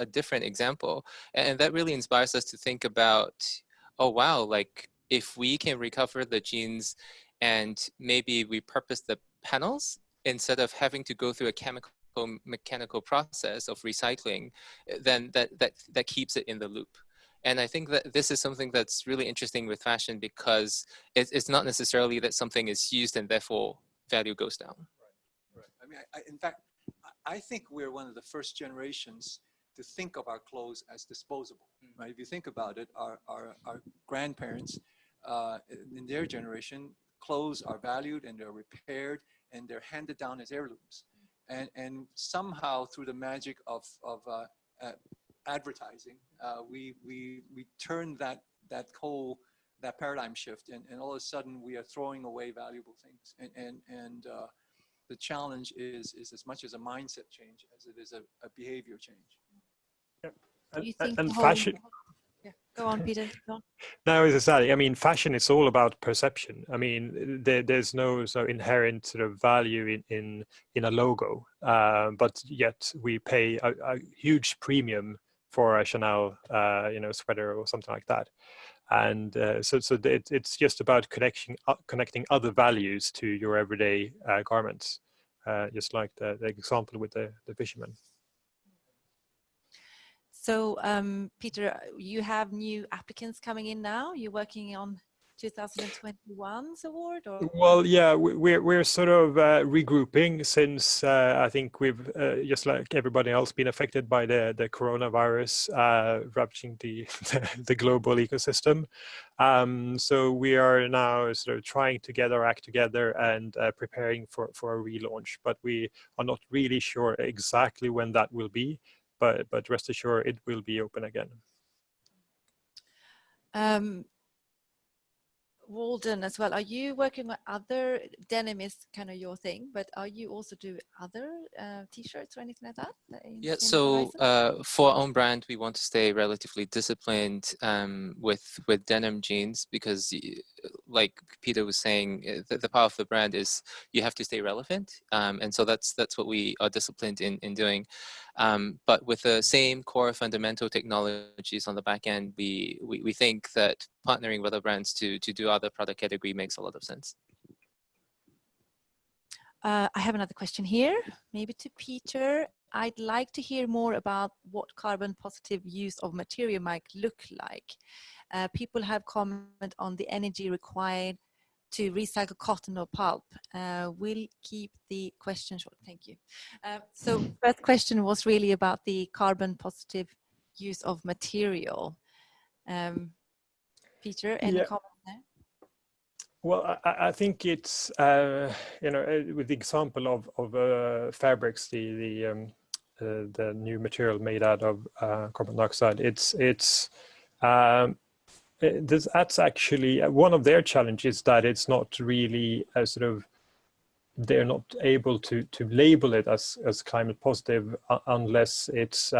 a different example. And that really inspires us to think about, oh wow, like if we can recover the jeans and maybe repurpose the panels instead of having to go through a mechanical process of recycling, then that keeps it in the loop. And I think that this is something that's really interesting with fashion because it's not necessarily that something is used and therefore value goes down. Right. I mean, in fact, I think we're one of the first generations to think of our clothes as disposable. Right? If you think about it, our grandparents in their generation, clothes are valued and they're repaired and they're handed down as heirlooms. And somehow through the magic of advertising, we turned that paradigm shift, and all of a sudden we are throwing away valuable things. And the challenge is as much as a mindset change as it is a behavior change. Yeah. And fashion. Yeah. Go on, Peter. Go on. No, as I said, I mean, fashion is all about perception. I mean, there's no inherent sort of value in a logo, but yet we pay a huge premium for a Chanel, sweater or something like that. And so it's just about connecting other values to your everyday garments, just like the example with the fisherman. So, Peter, you have new applicants coming in now. You're working on 2021's award, or? Well, yeah, we're sort of regrouping since I think we've just like everybody else been affected by the coronavirus ravaging the global ecosystem. So we are now sort of trying to get our act together and preparing for a relaunch, but we are not really sure exactly when that will be. But rest assured, it will be open again. Walden as well. Are you working with other, denim is kind of your thing, but are you also do other t-shirts or anything like that? Yeah, in so Horizon? for our own brand, we want to stay relatively disciplined with denim jeans because, like Peter was saying, the power of the brand is you have to stay relevant, and so that's what we are disciplined in doing. But with the same core fundamental technologies on the back end, we think that partnering with other brands to do other product category makes a lot of sense. I have another question here, maybe to Peter. I'd like to hear more about what carbon positive use of material might look like. People have comment on the energy required to recycle cotton or pulp. We'll keep the question short. Thank you. So first question was really about the carbon positive use of material. Peter, any comment there? Well, I think it's you know, with the example of fabrics, the new material made out of carbon dioxide. That's actually one of their challenges, that it's not really sort of, they're not able to label it as climate positive unless it's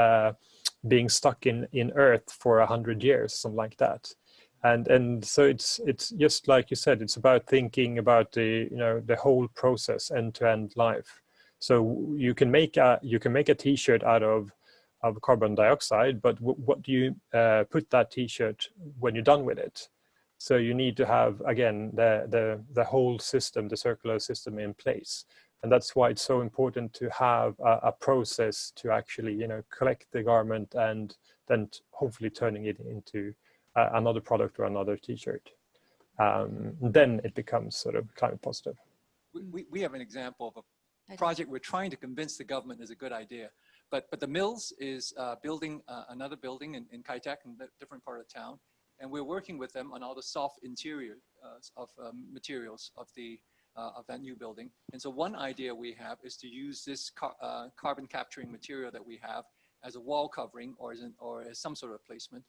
being stuck in earth for 100 years, something like that. And so it's just like you said, it's about thinking about the whole process, end-to-end life. So you can make a t-shirt out of carbon dioxide, but what do you put that t-shirt when you're done with it? So you need to have, again, the whole system, the circular system in place. And that's why it's so important to have a process to actually, collect the garment and then hopefully turning it into another product or another t-shirt. Then it becomes sort of climate positive. We have an example of a project we're trying to convince the government is a good idea. But the Mills is building another building in Kai Tak, in a different part of town. And we're working with them on all the soft interior of materials of that new building. And so one idea we have is to use this carbon capturing material that we have as a wall covering or as some sort of placement.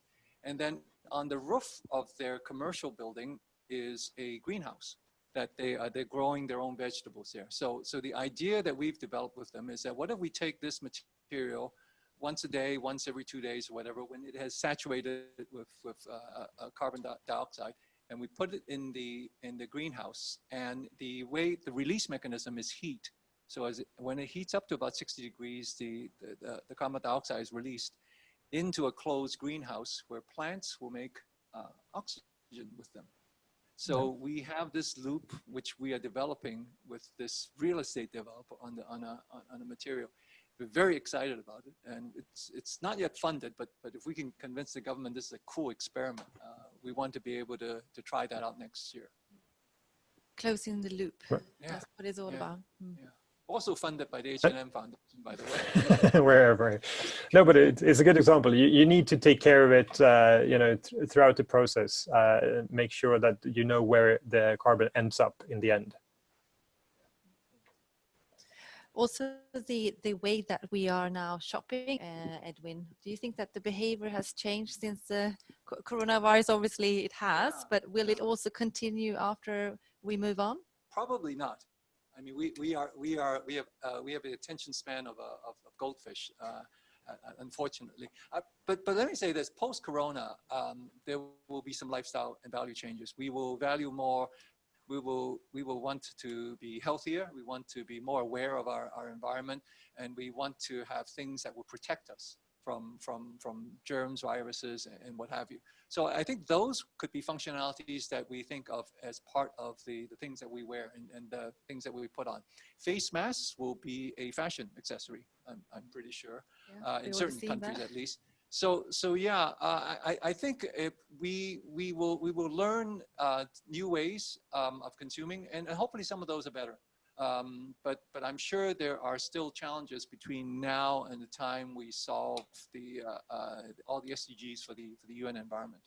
And then on the roof of their commercial building is a greenhouse that they're growing their own vegetables there. So the idea that we've developed with them is that what if we take this material once a day, once every 2 days, or whatever, when it has saturated with carbon dioxide, and we put it in the greenhouse, and the release mechanism is heat. So when it heats up to about 60 degrees, the carbon dioxide is released into a closed greenhouse where plants will make oxygen with them. So we have this loop which we are developing with this real estate developer on a material. We're very excited about it, and it's not yet funded, but if we can convince the government this is a cool experiment, we want to be able to try that out next year. Closing the loop. Yeah. That's what it's all about. Yeah. Also funded by the H&M Foundation, by the way. Wherever. No, but it's a good example. You need to take care of it, throughout the process. Make sure that you know where the carbon ends up in the end. Also, the way that we are now shopping, Edwin, do you think that the behavior has changed since the coronavirus? Obviously it has, but will it also continue after we move on? Probably not. I mean, we have the attention span of goldfish, unfortunately. But let me say this: post-corona, there will be some lifestyle and value changes. We will value more. We will want to be healthier. We want to be more aware of our environment, and we want to have things that will protect us from germs, viruses, and what have you. So I think those could be functionalities that we think of as part of the things that we wear and the things that we put on. Face masks will be a fashion accessory, I'm pretty sure, in certain countries at least. So yeah, I think we will learn new ways of consuming, and hopefully some of those are better. But I'm sure there are still challenges between now and the time we solve all the SDGs for the UN environment.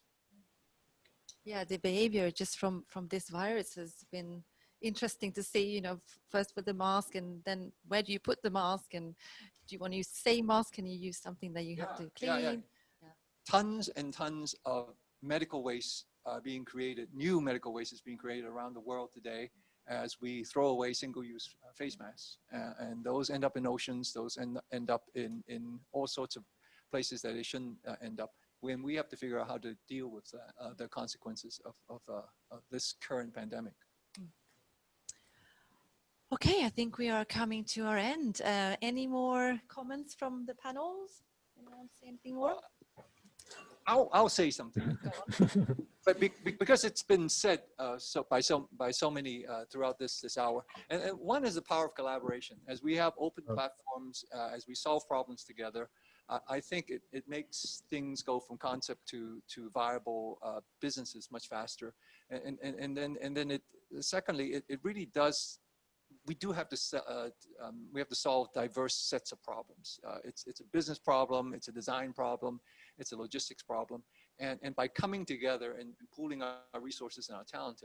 Yeah, the behavior just from this virus has been interesting to see, first with the mask, and then where do you put the mask, and do you want to use the same mask? Can you use something that you have to clean? Yeah. Tons and tons of medical waste being created, new medical waste is being created around the world today as we throw away single-use face masks. And those end up in oceans, those end up in all sorts of places that they shouldn't end up, when we have to figure out how to deal with the consequences of this current pandemic. Okay, I think we are coming to our end. Any more comments from the panels? Anyone say anything more? I'll say something. But because it's been said by so many throughout this hour, and one is the power of collaboration. As we have open platforms, as we solve problems together, I think it makes things go from concept to viable businesses much faster. And then secondly, it really does. We do have to solve diverse sets of problems. It's a business problem, it's a design problem, it's a logistics problem, and by coming together and pooling our resources and our talent,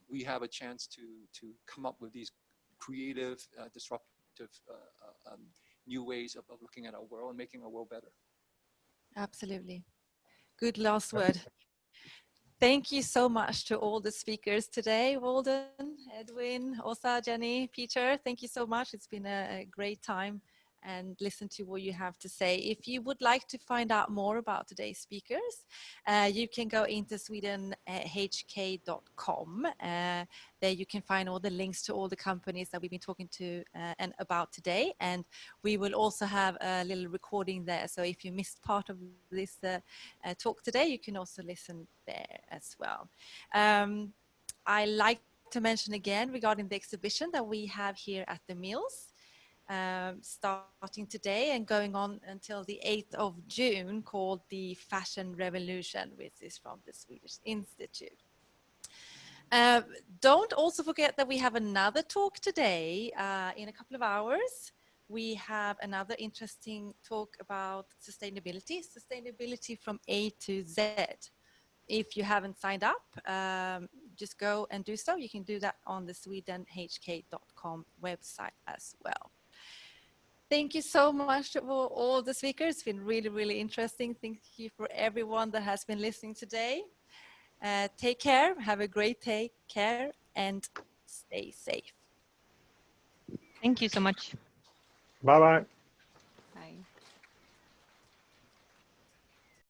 we have a chance to come up with these creative, disruptive, new ways of looking at our world and making our world better. Absolutely. Good last word. Thank you so much to all the speakers today, Walden, Edwin, Åsa, Jenny, Peter. Thank you so much. It's been a great time and listen to what you have to say. If you would like to find out more about today's speakers, you can go into swedenhk.com. There you can find all the links to all the companies that we've been talking to and about today. And we will also have a little recording there. So if you missed part of this talk today, you can also listen there as well. I like to mention again regarding the exhibition that we have here at the Mills. Starting today and going on until the 8th of June, called the Fashion Revolution, which is from the Swedish Institute. Don't also forget that we have another talk today in a couple of hours. We have another interesting talk about sustainability from A to Z. If you haven't signed up, just go and do so. You can do that on the swedenhk.com website as well. Thank you so much to all the speakers. It's been really, really interesting. Thank you for everyone that has been listening today. Take care, have a great take care, and stay safe. Thank you so much. Bye-bye.